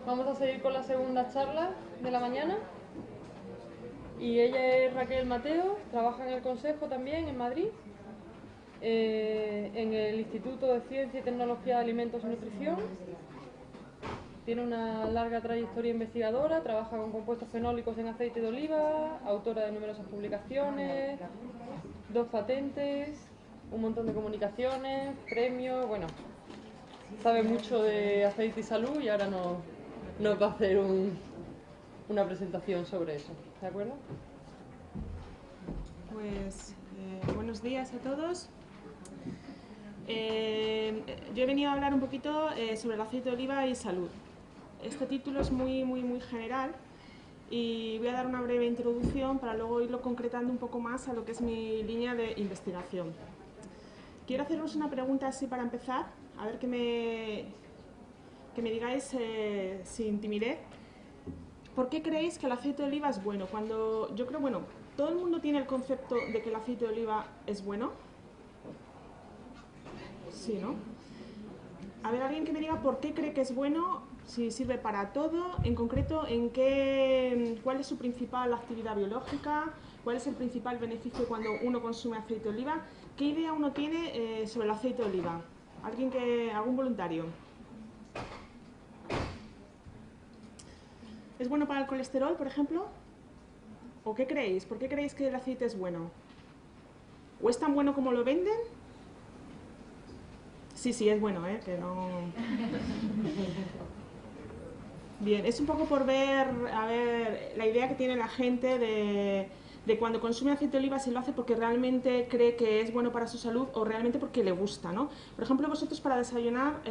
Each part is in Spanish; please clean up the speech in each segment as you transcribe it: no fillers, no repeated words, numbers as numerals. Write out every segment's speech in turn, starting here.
Vamos a seguir con la segunda charla de la mañana. Y ella es Raquel Mateo, trabaja en el Consejo también en Madrid, en el Instituto de Ciencia y Tecnología de Alimentos y Nutrición. Tiene una larga trayectoria investigadora, trabaja con compuestos fenólicos en aceite de oliva, autora de numerosas publicaciones, 2 patentes, un montón de comunicaciones, premios, bueno, sabe mucho de aceite y salud y ahora nos va a hacer una presentación sobre eso, ¿de acuerdo? Pues buenos días a todos. Yo he venido a hablar un poquito sobre el aceite de oliva y salud. Este título es muy general y voy a dar una breve introducción para luego irlo concretando un poco más a lo que es mi línea de investigación. Quiero haceros una pregunta así para empezar, a ver que me digáis sin timidez. ¿Por qué creéis que el aceite de oliva es bueno? Cuando yo creo, bueno, todo el mundo tiene el concepto de que el aceite de oliva es bueno. Sí, ¿no? A ver, alguien que me diga por qué cree que es bueno, si sirve para todo, en concreto, cuál es su principal actividad biológica, cuál es el principal beneficio cuando uno consume aceite de oliva, qué idea uno tiene sobre el aceite de oliva. ¿Algún voluntario? ¿Es bueno para el colesterol, por ejemplo? ¿O qué creéis? ¿Por qué creéis que el aceite es bueno? ¿O es tan bueno como lo venden? Sí, es bueno, que no... Bien, es un poco por ver, a ver, la idea que tiene la gente de cuando consume aceite de oliva, si lo hace porque realmente cree que es bueno para su salud o realmente porque le gusta, ¿no? Por ejemplo, vosotros para desayunar,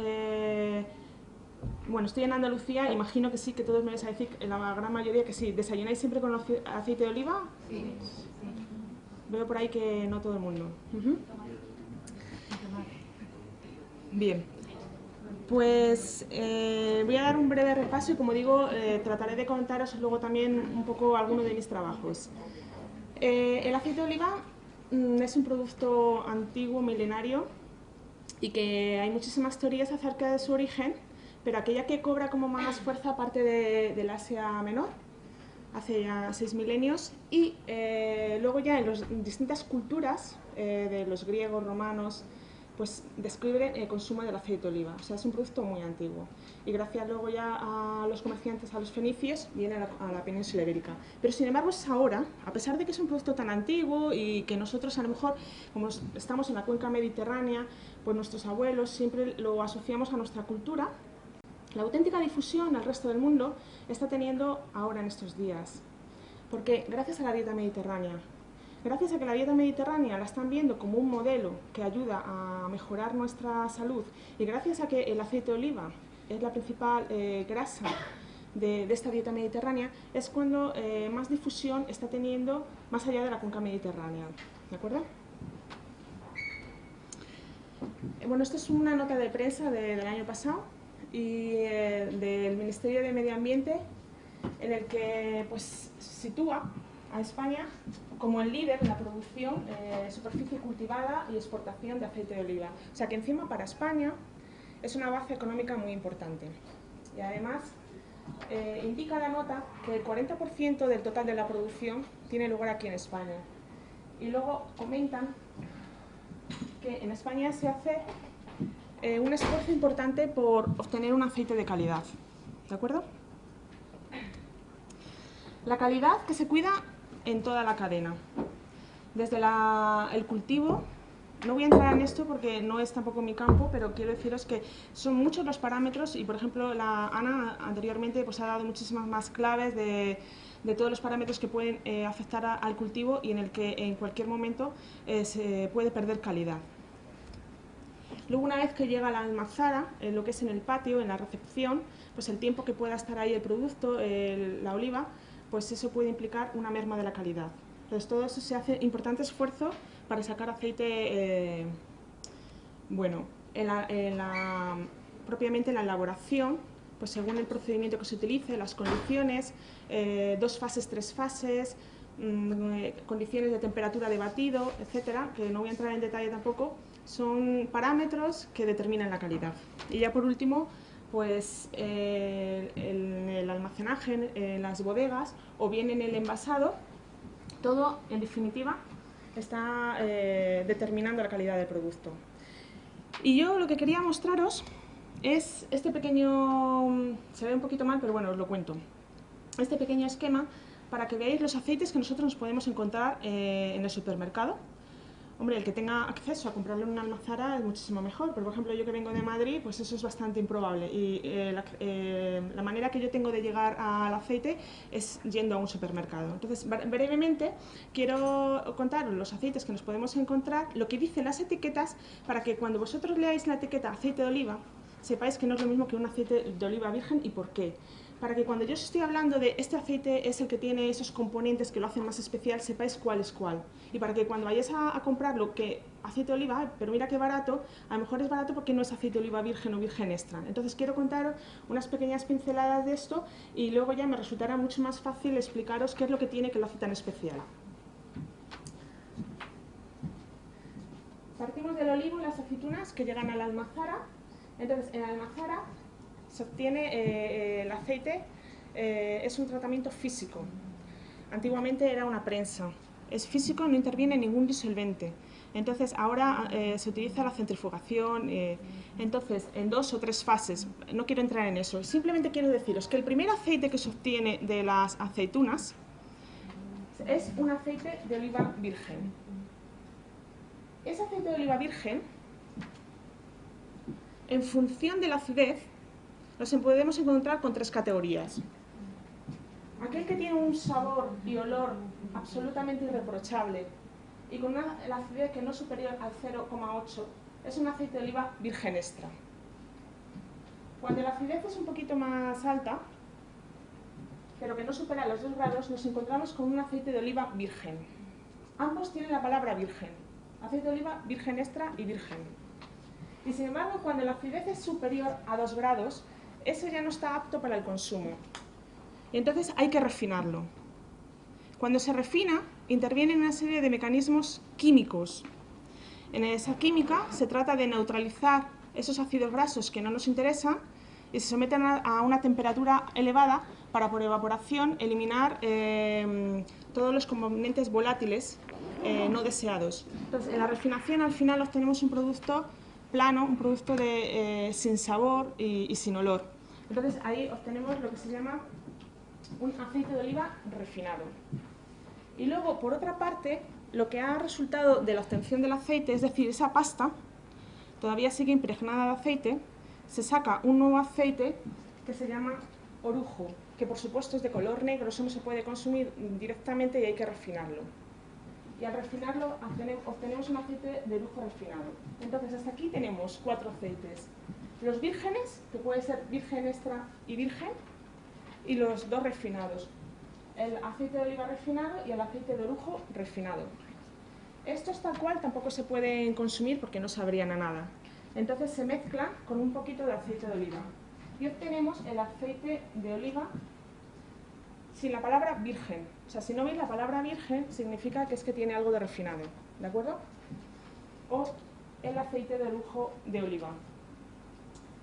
bueno, estoy en Andalucía, imagino que sí, que todos me vais a decir, la gran mayoría que sí. ¿Desayunáis siempre con aceite de oliva? Sí. Veo por ahí que no todo el mundo. Bien. Pues voy a dar un breve repaso y, como digo, trataré de contaros luego también un poco algunos de mis trabajos. El aceite de oliva es un producto antiguo, milenario, y que hay muchísimas teorías acerca de su origen, pero aquella que cobra como más fuerza aparte del Asia Menor, hace ya 6 milenios, y luego ya en las distintas culturas de los griegos, romanos, pues describen el consumo del aceite de oliva. O sea, es un producto muy antiguo. Y gracias luego ya a los comerciantes, a los fenicios, viene a la península ibérica. Pero sin embargo es ahora, a pesar de que es un producto tan antiguo y que nosotros a lo mejor, como estamos en la cuenca mediterránea, pues nuestros abuelos siempre lo asociamos a nuestra cultura, la auténtica difusión al resto del mundo está teniendo ahora en estos días. Porque gracias a la dieta mediterránea, gracias a que la dieta mediterránea la están viendo como un modelo que ayuda a mejorar nuestra salud y gracias a que el aceite de oliva es la principal grasa de esta dieta mediterránea, es cuando más difusión está teniendo más allá de la cuenca mediterránea. ¿De acuerdo? Bueno, esto es una nota de prensa del año pasado y del Ministerio de Medio Ambiente, en el que pues sitúa a España como el líder en la producción, superficie cultivada y exportación de aceite de oliva. O sea que encima para España es una base económica muy importante. Y además indica la nota que el 40% del total de la producción tiene lugar aquí en España. Y luego comentan que en España se hace un esfuerzo importante por obtener un aceite de calidad. ¿De acuerdo? La calidad que se cuida en toda la cadena. Desde el cultivo, no voy a entrar en esto porque no es tampoco mi campo, pero quiero deciros que son muchos los parámetros y, por ejemplo, Ana anteriormente pues, ha dado muchísimas más claves de todos los parámetros que pueden afectar al cultivo y en el que en cualquier momento se puede perder calidad. Luego, una vez que llega a la almazara, lo que es en el patio, en la recepción, pues el tiempo que pueda estar ahí el producto, la oliva, pues eso puede implicar una merma de la calidad. Entonces, todo eso se hace importante esfuerzo para sacar aceite bueno. Propiamente en la elaboración, pues según el procedimiento que se utilice, las condiciones, 2 fases, 3 fases, condiciones de temperatura de batido, etcétera, que no voy a entrar en detalle tampoco, son parámetros que determinan la calidad. Y ya por último, pues almacenaje en las bodegas o bien en el envasado, todo, en definitiva, está determinando la calidad del producto. Y yo lo que quería mostraros es este pequeño, se ve un poquito mal, pero bueno, os lo cuento. Este pequeño esquema para que veáis los aceites que nosotros nos podemos encontrar en el supermercado. Hombre, el que tenga acceso a comprarlo en una almazara es muchísimo mejor, pero por ejemplo yo que vengo de Madrid, pues eso es bastante improbable y la manera que yo tengo de llegar al aceite es yendo a un supermercado. Entonces, brevemente, quiero contaros los aceites que nos podemos encontrar, lo que dicen las etiquetas, para que cuando vosotros leáis la etiqueta aceite de oliva, sepáis que no es lo mismo que un aceite de oliva virgen y por qué. Para que cuando yo os estoy hablando de este aceite es el que tiene esos componentes que lo hacen más especial, sepáis cuál es cuál. Y para que cuando vayáis a comprarlo, que aceite de oliva, pero mira qué barato, a lo mejor es barato porque no es aceite de oliva virgen o virgen extra. Entonces quiero contaros unas pequeñas pinceladas de esto y luego ya me resultará mucho más fácil explicaros qué es lo que tiene que lo hace tan especial. Partimos del olivo y las aceitunas que llegan a la almazara. Entonces en la almazara se obtiene el aceite, es un tratamiento físico. Antiguamente era una prensa. Es físico, no interviene ningún disolvente. Entonces ahora se utiliza la centrifugación, entonces en 2 o 3 fases. No quiero entrar en eso, simplemente quiero deciros que el primer aceite que se obtiene de las aceitunas es un aceite de oliva virgen. Ese aceite de oliva virgen, en función de la acidez, nos podemos encontrar con 3 categorías. Aquel que tiene un sabor y olor absolutamente irreprochable y con la acidez que no es superior al 0,8 es un aceite de oliva virgen extra. Cuando la acidez es un poquito más alta, pero que no supera los 2 grados, nos encontramos con un aceite de oliva virgen. Ambos tienen la palabra virgen, aceite de oliva virgen extra y virgen. Y sin embargo, cuando la acidez es superior a 2 grados, ese ya no está apto para el consumo. Y entonces hay que refinarlo. Cuando se refina, intervienen una serie de mecanismos químicos. En esa química se trata de neutralizar esos ácidos grasos que no nos interesan y se someten a una temperatura elevada para, por evaporación, eliminar todos los componentes volátiles no deseados. Entonces, en la refinación, al final, obtenemos un producto plano, un producto sin sabor y sin olor. Entonces, ahí obtenemos lo que se llama un aceite de oliva refinado. Y luego, por otra parte, lo que ha resultado de la obtención del aceite, es decir, esa pasta, todavía sigue impregnada de aceite, se saca un nuevo aceite que se llama orujo, que por supuesto es de color negro, eso no se puede consumir directamente y hay que refinarlo. Y al refinarlo obtenemos un aceite de orujo refinado. Entonces, hasta aquí tenemos 4 aceites. Los vírgenes, que puede ser virgen extra y virgen, y los 2 refinados. El aceite de oliva refinado y el aceite de orujo refinado. Estos tal cual tampoco se pueden consumir porque no sabrían a nada. Entonces se mezcla con un poquito de aceite de oliva. Y obtenemos el aceite de oliva sin la palabra virgen. O sea, si no veis la palabra virgen, significa que es que tiene algo de refinado. ¿De acuerdo? O el aceite de orujo de oliva.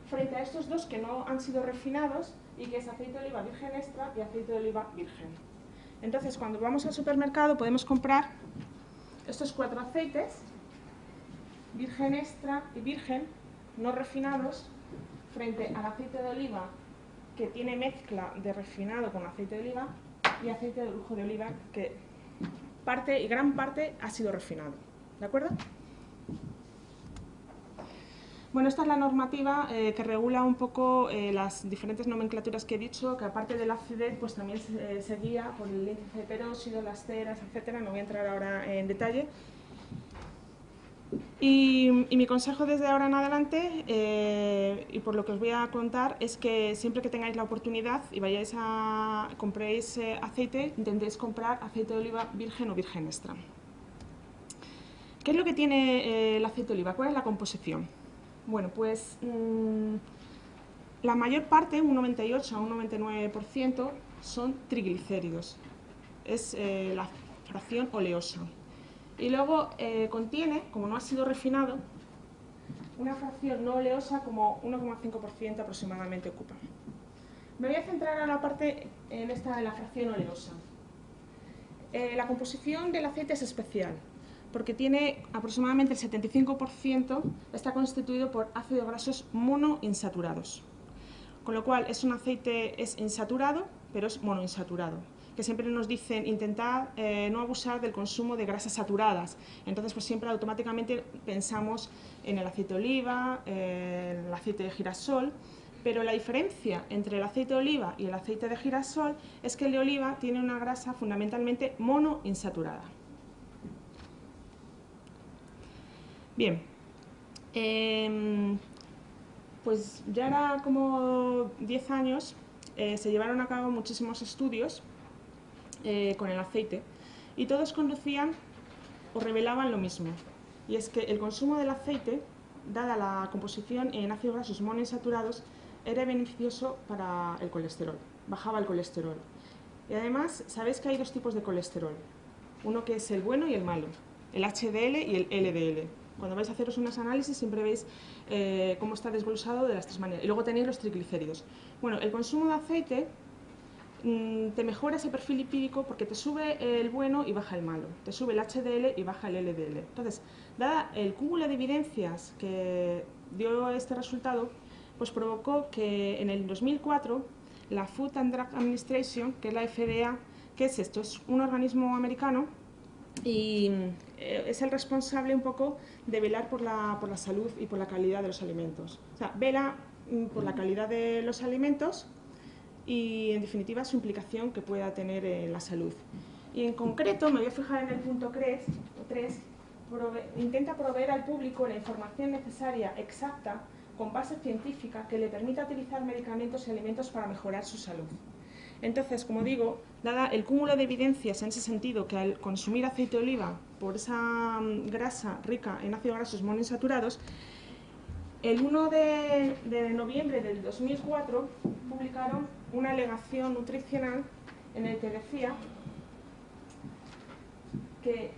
Frente a estos 2 que no han sido refinados y que es aceite de oliva virgen extra y aceite de oliva virgen. Entonces, cuando vamos al supermercado podemos comprar estos 4 aceites, virgen extra y virgen, no refinados, frente al aceite de oliva que tiene mezcla de refinado con aceite de oliva y aceite de orujo de oliva que gran parte ha sido refinado. ¿De acuerdo? Bueno, esta es la normativa que regula un poco las diferentes nomenclaturas que he dicho, que aparte de la acidez, pues también se guía por el índice de peróxido, las ceras, etcétera. No voy a entrar ahora en detalle. Y mi consejo desde ahora en adelante, y por lo que os voy a contar, es que siempre que tengáis la oportunidad y compréis aceite, intentéis comprar aceite de oliva virgen o virgen extra. ¿Qué es lo que tiene el aceite de oliva? ¿Cuál es la composición? Bueno, pues la mayor parte, un 98 a un 99%, son triglicéridos. Es la fracción oleosa. Y luego contiene, como no ha sido refinado, una fracción no oleosa como 1,5% aproximadamente ocupa. Me voy a centrar en la parte en esta de la fracción oleosa. La composición del aceite es especial, porque tiene aproximadamente el 75% está constituido por ácidos grasos monoinsaturados. Con lo cual es un aceite insaturado, pero es monoinsaturado. Que siempre nos dicen intentar no abusar del consumo de grasas saturadas. Entonces pues siempre automáticamente pensamos en el aceite de oliva, el aceite de girasol. Pero la diferencia entre el aceite de oliva y el aceite de girasol es que el de oliva tiene una grasa fundamentalmente monoinsaturada. Bien, pues ya era como 10 años se llevaron a cabo muchísimos estudios con el aceite y todos conducían o revelaban lo mismo, y es que el consumo del aceite, dada la composición en ácidos grasos monoinsaturados, era beneficioso para el colesterol, bajaba el colesterol. Y además, sabéis que hay dos tipos de colesterol, uno que es el bueno y el malo, el HDL y el LDL. Cuando vais a haceros unos análisis siempre veis cómo está desglosado de las tres maneras. Y luego tenéis los triglicéridos. Bueno, el consumo de aceite te mejora ese perfil lipídico porque te sube el bueno y baja el malo, te sube el HDL y baja el LDL. Entonces, dada el cúmulo de evidencias que dio este resultado, pues provocó que en el 2004 la Food and Drug Administration, que es la FDA, ¿qué es esto? Es un organismo americano y es el responsable un poco de velar por la salud y por la calidad de los alimentos. O sea, vela por la calidad de los alimentos y, en definitiva, su implicación que pueda tener en la salud. Y en concreto, me voy a fijar en el punto 3, intenta proveer al público la información necesaria, exacta, con base científica, que le permita utilizar medicamentos y alimentos para mejorar su salud. Entonces, como digo, dada el cúmulo de evidencias en ese sentido, que al consumir aceite de oliva, por esa grasa rica en ácidos grasos monoinsaturados, el 1 de noviembre del 2004 publicaron una alegación nutricional en el que decía que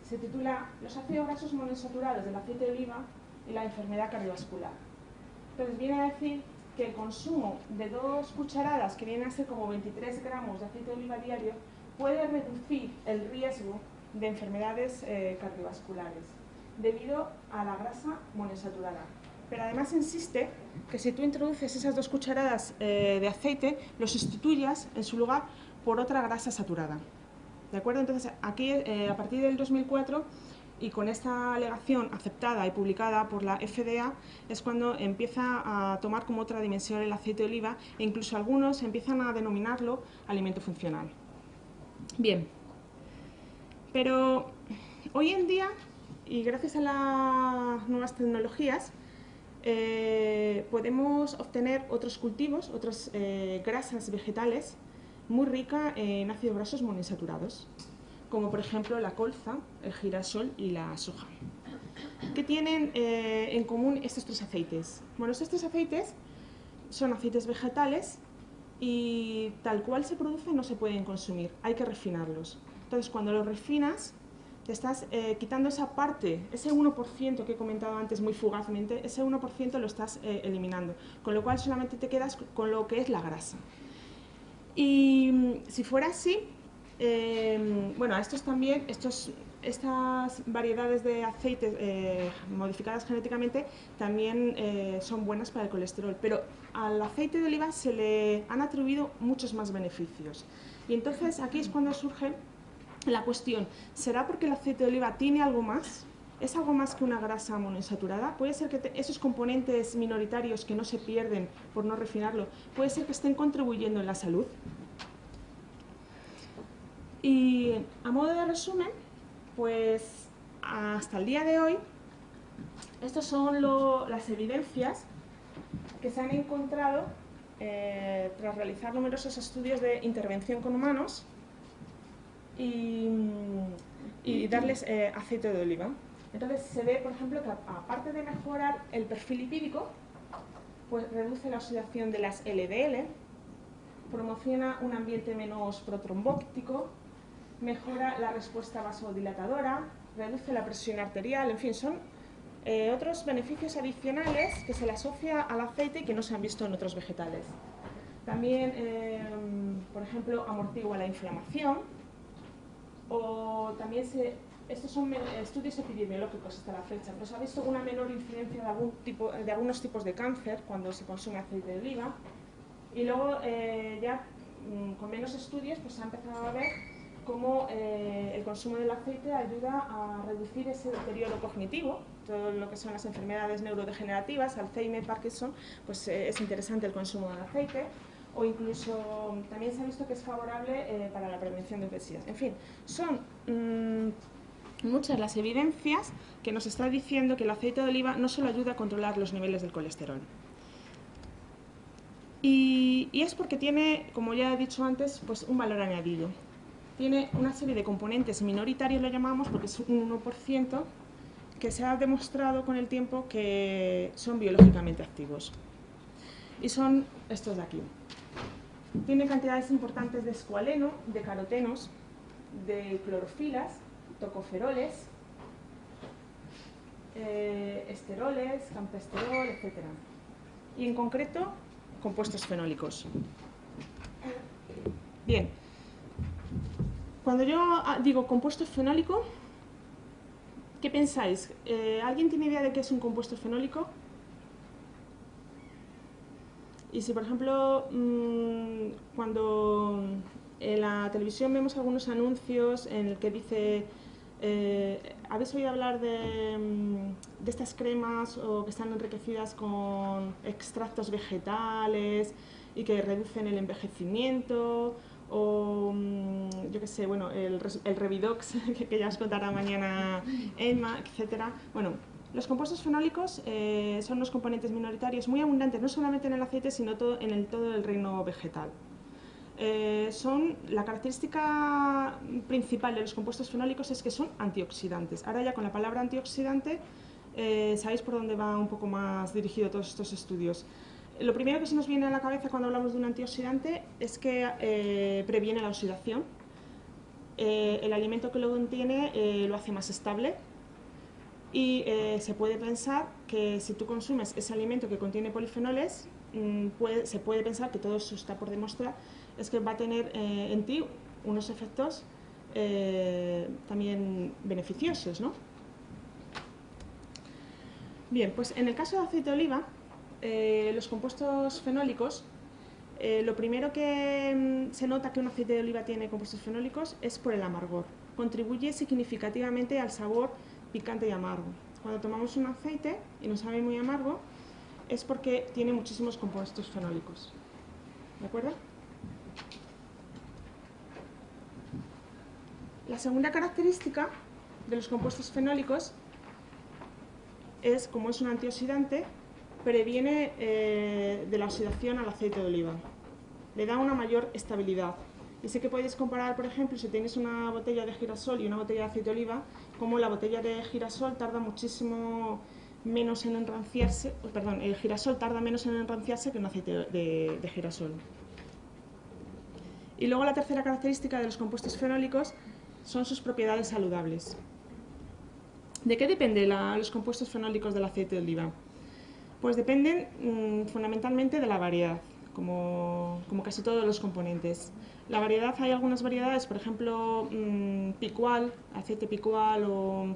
se titula "Los ácidos grasos monoinsaturados del aceite de oliva y la enfermedad cardiovascular". Entonces viene a decir que el consumo de 2 cucharadas, que vienen a ser como 23 gramos de aceite de oliva diario, puede reducir el riesgo de enfermedades cardiovasculares debido a la grasa monoinsaturada. Pero además insiste que si tú introduces esas 2 cucharadas de aceite, lo sustituyas en su lugar por otra grasa saturada. ¿De acuerdo? Entonces aquí a partir del 2004 y con esta alegación aceptada y publicada por la FDA es cuando empieza a tomar como otra dimensión el aceite de oliva e incluso algunos empiezan a denominarlo alimento funcional. Bien, pero hoy en día, y gracias a las nuevas tecnologías, podemos obtener otros cultivos, otras grasas vegetales muy ricas en ácidos grasos monoinsaturados, como por ejemplo la colza, el girasol y la soja. ¿Qué tienen en común estos 3 aceites? Bueno, estos 3 aceites son aceites vegetales y tal cual se producen no se pueden consumir, hay que refinarlos. Entonces, cuando los refinas, te estás quitando esa parte, ese 1% que he comentado antes muy fugazmente, ese 1% lo estás eliminando, con lo cual solamente te quedas con lo que es la grasa. Y si fuera así, bueno, estas variedades de aceites modificadas genéticamente también son buenas para el colesterol, pero al aceite de oliva se le han atribuido muchos más beneficios. Y entonces aquí es cuando surge la cuestión, ¿será porque el aceite de oliva tiene algo más? ¿Es algo más que una grasa monoinsaturada? ¿Puede ser que esos componentes minoritarios que no se pierden por no refinarlo, puede ser que estén contribuyendo en la salud? Y a modo de resumen, pues hasta el día de hoy, estas son las evidencias que se han encontrado tras realizar numerosos estudios de intervención con humanos y darles aceite de oliva. Entonces se ve, por ejemplo, que aparte de mejorar el perfil lipídico, pues reduce la oxidación de las LDL, promociona un ambiente menos protrombótico, mejora la respuesta vasodilatadora, reduce la presión arterial, en fin, son Otros beneficios adicionales que se le asocia al aceite y que no se han visto en otros vegetales. También, por ejemplo, amortigua la inflamación, o también estos son estudios epidemiológicos hasta la fecha, pero se ha visto una menor incidencia de algunos tipos de cáncer cuando se consume aceite de oliva. Y luego, ya con menos estudios, pues se ha empezado a ver cómo el consumo del aceite ayuda a reducir ese deterioro cognitivo, todo lo que son las enfermedades neurodegenerativas, Alzheimer, Parkinson, pues es interesante el consumo del aceite, o incluso también se ha visto que es favorable para la prevención de obesidad. En fin, son muchas las evidencias que nos está diciendo que el aceite de oliva no solo ayuda a controlar los niveles del colesterol. Y es porque tiene, como ya he dicho antes, pues un valor añadido. Tiene una serie de componentes minoritarios, lo llamamos, porque es un 1%, que se ha demostrado con el tiempo que son biológicamente activos. Y son estos de aquí. Tiene cantidades importantes de escualeno, de carotenos, de clorofilas, tocoferoles, esteroles, campesterol, etc. Y en concreto, compuestos fenólicos. Bien, cuando yo digo compuesto fenólico, ¿qué pensáis? ¿Alguien tiene idea de qué es un compuesto fenólico? Y si, por ejemplo, cuando en la televisión vemos algunos anuncios en el que dice ¿habéis oído hablar de estas cremas o que están enriquecidas con extractos vegetales y que reducen el envejecimiento? O yo qué sé, bueno, el Revidox, que ya os contará mañana Emma, etcétera. Bueno, los compuestos fenólicos son unos componentes minoritarios muy abundantes, no solamente en el aceite, sino todo el reino vegetal. La característica principal de los compuestos fenólicos es que son antioxidantes. Ahora ya con la palabra antioxidante sabéis por dónde va un poco más dirigido todos estos estudios. Lo primero que se nos viene a la cabeza cuando hablamos de un antioxidante es que previene la oxidación. El alimento que lo contiene lo hace más estable. Y se puede pensar que si tú consumes ese alimento que contiene polifenoles, se puede pensar que todo eso está por demostrar, es que va a tener en ti unos efectos también beneficiosos, ¿no? Bien, pues en el caso de aceite de oliva, los compuestos fenólicos, lo primero que se nota que un aceite de oliva tiene compuestos fenólicos es por el amargor. Contribuye significativamente al sabor picante y amargo. Cuando tomamos un aceite y nos sabe muy amargo, es porque tiene muchísimos compuestos fenólicos. ¿De acuerdo? La segunda característica de los compuestos fenólicos es, como es un antioxidante, previene de la oxidación al aceite de oliva. Le da una mayor estabilidad. Y sé que podéis comparar, por ejemplo, si tenéis una botella de girasol y una botella de aceite de oliva, como la botella de girasol tarda muchísimo menos en enranciarse, perdón, el girasol tarda menos en enranciarse que un aceite de girasol. Y luego la tercera característica de los compuestos fenólicos son sus propiedades saludables. ¿De qué dependen los compuestos fenólicos del aceite de oliva? Pues dependen fundamentalmente de la variedad, como casi todos los componentes. La variedad, hay algunas variedades, por ejemplo, picual, aceite picual o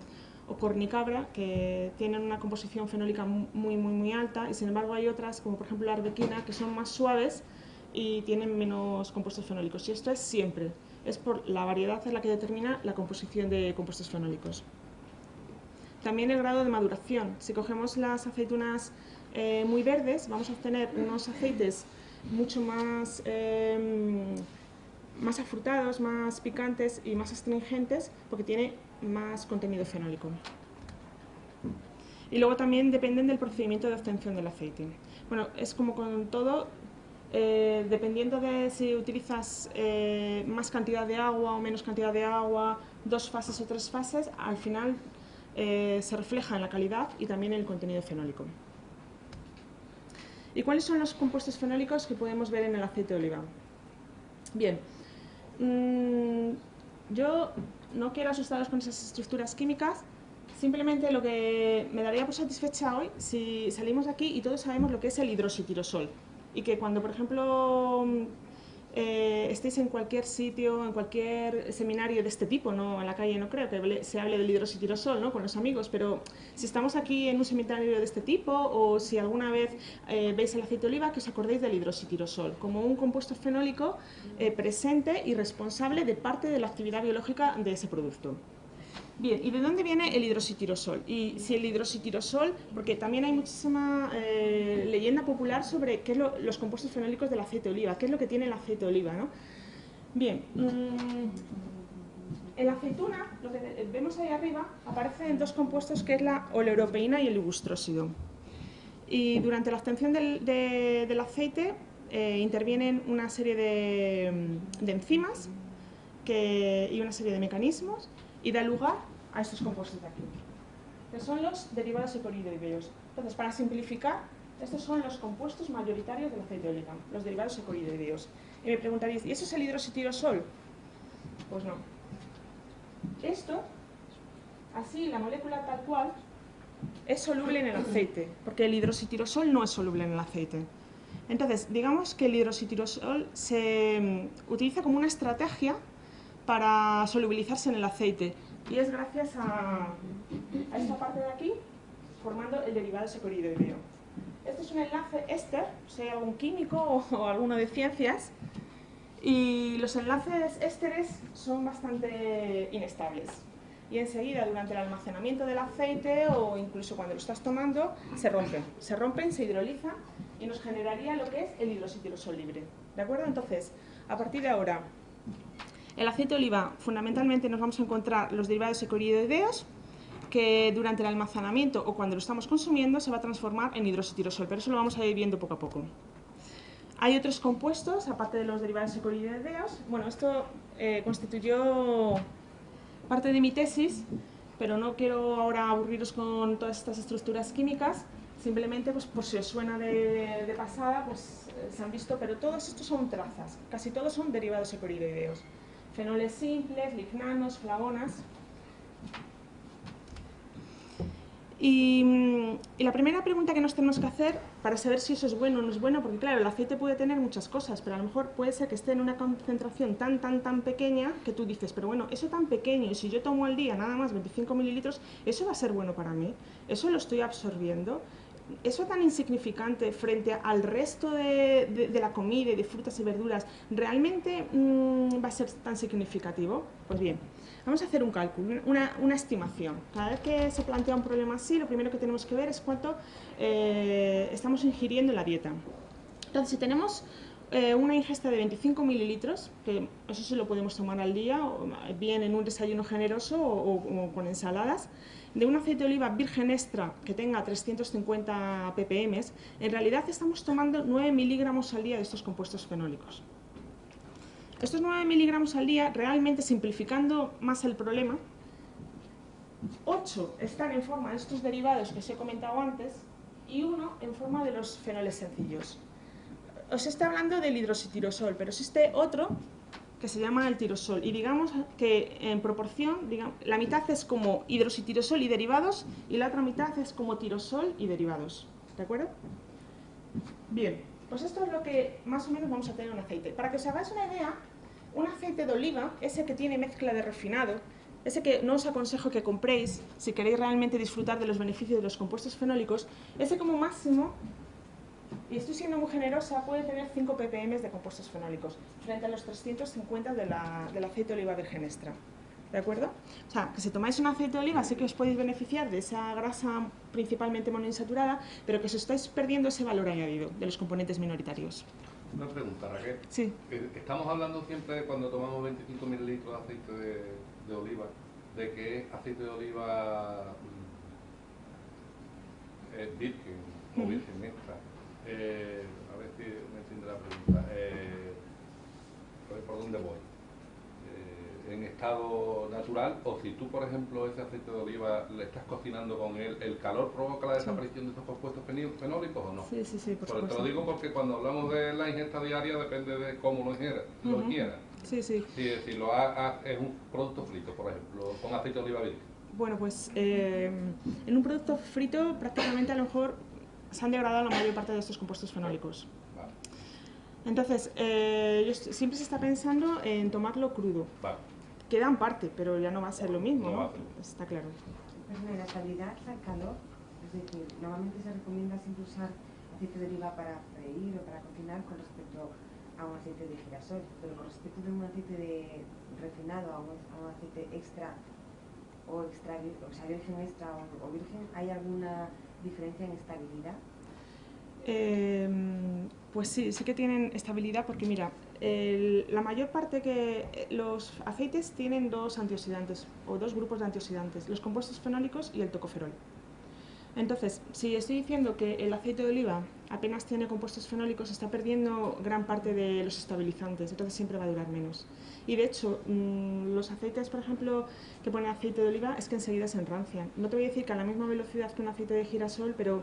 cornicabra, que tienen una composición fenólica muy alta, y sin embargo hay otras, como por ejemplo la arbequina, que son más suaves y tienen menos compuestos fenólicos. Y esto es siempre, es por la variedad en la que determina la composición de compuestos fenólicos. También el grado de maduración. Si cogemos las aceitunas muy verdes, vamos a obtener unos aceites mucho más afrutados, más picantes y más astringentes, porque tiene más contenido fenólico. Y luego también dependen del procedimiento de obtención del aceite. Bueno, es como con todo, dependiendo de si utilizas más cantidad de agua o menos cantidad de agua, 2 fases o 3 fases, al final se refleja en la calidad y también en el contenido fenólico. ¿Y cuáles son los compuestos fenólicos que podemos ver en el aceite de oliva? Bien, yo no quiero asustaros con esas estructuras químicas, Simplemente lo que me daría por satisfecha hoy si salimos de aquí y todos sabemos lo que es el hidroxitirosol. Y que cuando, por ejemplo, estéis en cualquier sitio, en cualquier seminario de este tipo, no en la calle no creo que se hable del hidroxitirosol, ¿no?, con los amigos, pero si estamos aquí en un seminario de este tipo o si alguna vez veis el aceite de oliva, que os acordéis del hidroxitirosol como un compuesto fenólico presente y responsable de parte de la actividad biológica de ese producto. Bien, ¿y de dónde viene el hidroxitirosol? Y si el hidroxitirosol, porque también hay muchísima leyenda popular sobre qué es los compuestos fenólicos del aceite de oliva, qué es lo que tiene el aceite de oliva, ¿no? Bien, en la aceituna, lo que vemos ahí arriba, aparecen dos compuestos que es la oleuropeína y el ibustrósido. Y durante la obtención del aceite intervienen una serie de enzimas y una serie de mecanismos y da lugar a estos compuestos de aquí, que son los derivados ecoridoideos. Entonces, para simplificar, estos son los compuestos mayoritarios del aceite de oliva, los derivados ecoridoideos. Y me preguntaréis, ¿y eso es el hidroxitirosol? Pues no. Esto, así, la molécula tal cual, es soluble en el aceite, porque el hidroxitirosol no es soluble en el aceite. Entonces, digamos que el hidroxitirosol se utiliza como una estrategia para solubilizarse en el aceite, y es gracias a esta parte de aquí, formando el derivado secoridoideo. Este es un enlace éster, sea algún químico o alguno de ciencias, y los enlaces ésteres son bastante inestables. Y enseguida, durante el almacenamiento del aceite o incluso cuando lo estás tomando, se rompen, se hidrolizan y nos generaría lo que es el hidroxitirosol libre. ¿De acuerdo? Entonces, a partir de ahora, el aceite de oliva, fundamentalmente nos vamos a encontrar los derivados ecoridoideos, que durante el almacenamiento o cuando lo estamos consumiendo se va a transformar en hidroxitirosol, pero eso lo vamos a ir viendo poco a poco. Hay otros compuestos, aparte de los derivados ecoridoideos. Bueno, esto constituyó parte de mi tesis, pero no quiero ahora aburriros con todas estas estructuras químicas, simplemente pues, por si os suena de pasada, pues se han visto, pero todos estos son trazas, casi todos son derivados ecoridoideos. Fenoles simples, lignanos, flavonas. Y la primera pregunta que nos tenemos que hacer para saber si eso es bueno o no es bueno, porque claro, el aceite puede tener muchas cosas, pero a lo mejor puede ser que esté en una concentración tan pequeña que tú dices, pero bueno, eso tan pequeño, y si yo tomo al día nada más 25 mililitros, ¿eso va a ser bueno para mí? ¿Eso lo estoy absorbiendo? ¿Eso tan insignificante frente al resto de la comida y de frutas y verduras realmente va a ser tan significativo? Pues bien, vamos a hacer un cálculo, una estimación. Cada vez que se plantea un problema así, lo primero que tenemos que ver es cuánto estamos ingiriendo en la dieta. Entonces, si tenemos una ingesta de 25 mililitros, que eso sí lo podemos tomar al día, bien en un desayuno generoso o con ensaladas, de un aceite de oliva virgen extra que tenga 350 ppm, en realidad estamos tomando 9 miligramos al día de estos compuestos fenólicos. Estos 9 miligramos al día, realmente simplificando más el problema, 8 están en forma de estos derivados que os he comentado antes y 1 en forma de los fenoles sencillos. Os estoy hablando del hidroxitirosol, pero existe otro que se llama el tirosol, y digamos que en proporción, la mitad es como hidroxitirosol y derivados y la otra mitad es como tirosol y derivados. ¿De acuerdo? Bien, pues esto es lo que más o menos vamos a tener en un aceite. Para que os hagáis una idea, un aceite de oliva, ese que tiene mezcla de refinado, ese que no os aconsejo que compréis si queréis realmente disfrutar de los beneficios de los compuestos fenólicos, ese como máximo, y estoy siendo muy generosa, puede tener 5 ppm de compuestos fenólicos, frente a los 350 del aceite de oliva virgen extra. ¿De acuerdo? O sea, que si tomáis un aceite de oliva sí que os podéis beneficiar de esa grasa principalmente monoinsaturada, pero que os estáis perdiendo ese valor añadido de los componentes minoritarios. Una pregunta, Raquel. Sí. Estamos hablando siempre, cuando tomamos 25 mililitros de aceite de oliva, de que es aceite de oliva virgen o virgen extra. A ver si me entiende la pregunta. ¿Por dónde voy? En estado natural, o si tú, por ejemplo, ese aceite de oliva le estás cocinando con él, ¿el calor provoca la desaparición de estos compuestos fenólicos o no? Sí, por supuesto. Te lo digo porque cuando hablamos de la ingesta diaria depende de cómo lo quieras. Sí. Si es un producto frito, por ejemplo, con aceite de oliva virgen. Bueno, pues en un producto frito prácticamente a lo mejor se han degradado la mayor parte de estos compuestos fenólicos. Vale. Entonces, siempre se está pensando en tomarlo crudo. Vale. Queda en parte, pero ya no va a ser lo mismo, No va ¿no? a ser. Está claro. La estabilidad al calor, es decir, normalmente se recomienda siempre usar aceite de oliva para freír o para cocinar con respecto a un aceite de girasol, pero con respecto de un aceite refinado a un aceite extra o virgen extra o virgen, ¿hay alguna diferencia en estabilidad? Pues sí, sí que tienen estabilidad porque mira, la mayor parte que los aceites tienen dos antioxidantes o dos grupos de antioxidantes, los compuestos fenólicos y el tocoferol. Entonces, si estoy diciendo que el aceite de oliva apenas tiene compuestos fenólicos, está perdiendo gran parte de los estabilizantes, entonces siempre va a durar menos. Y de hecho, los aceites, por ejemplo, que ponen aceite de oliva, es que enseguida se enrancian. No te voy a decir que a la misma velocidad que un aceite de girasol, pero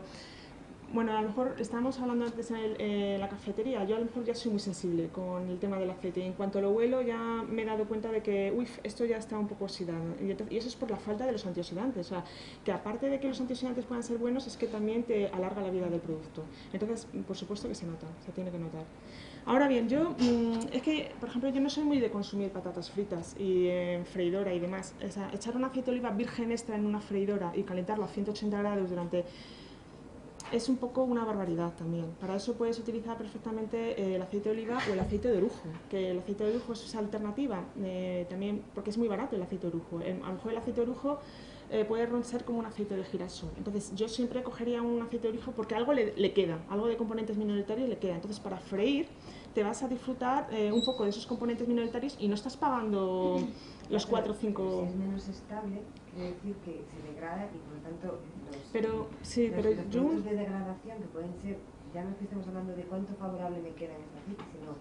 bueno, a lo mejor estábamos hablando antes en la cafetería, yo a lo mejor ya soy muy sensible con el tema del aceite y en cuanto lo huelo ya me he dado cuenta de que, uy, esto ya está un poco oxidado y eso es por la falta de los antioxidantes, o sea, que aparte de que los antioxidantes puedan ser buenos es que también te alarga la vida del producto, entonces por supuesto que se nota, se tiene que notar. Ahora bien, yo, es que, por ejemplo, yo no soy muy de consumir patatas fritas y en freidora y demás, o sea, echar un aceite de oliva virgen extra en una freidora y calentarlo a 180 grados durante... es un poco una barbaridad también. Para eso puedes utilizar perfectamente el aceite de oliva o el aceite de orujo, que el aceite de orujo es esa alternativa también, porque es muy barato el aceite de orujo. A lo mejor el aceite de orujo puede ser como un aceite de girasol. Entonces yo siempre cogería un aceite de orujo porque algo le queda, algo de componentes minoritarios le queda. Entonces para freír te vas a disfrutar un poco de esos componentes minoritarios y no estás pagando los 4 o 5... Si es menos estable, quiere decir que se degrada y por lo tanto los productos de degradación que pueden ser, ya no es que estemos hablando de cuánto favorable me queda en este aceite, sino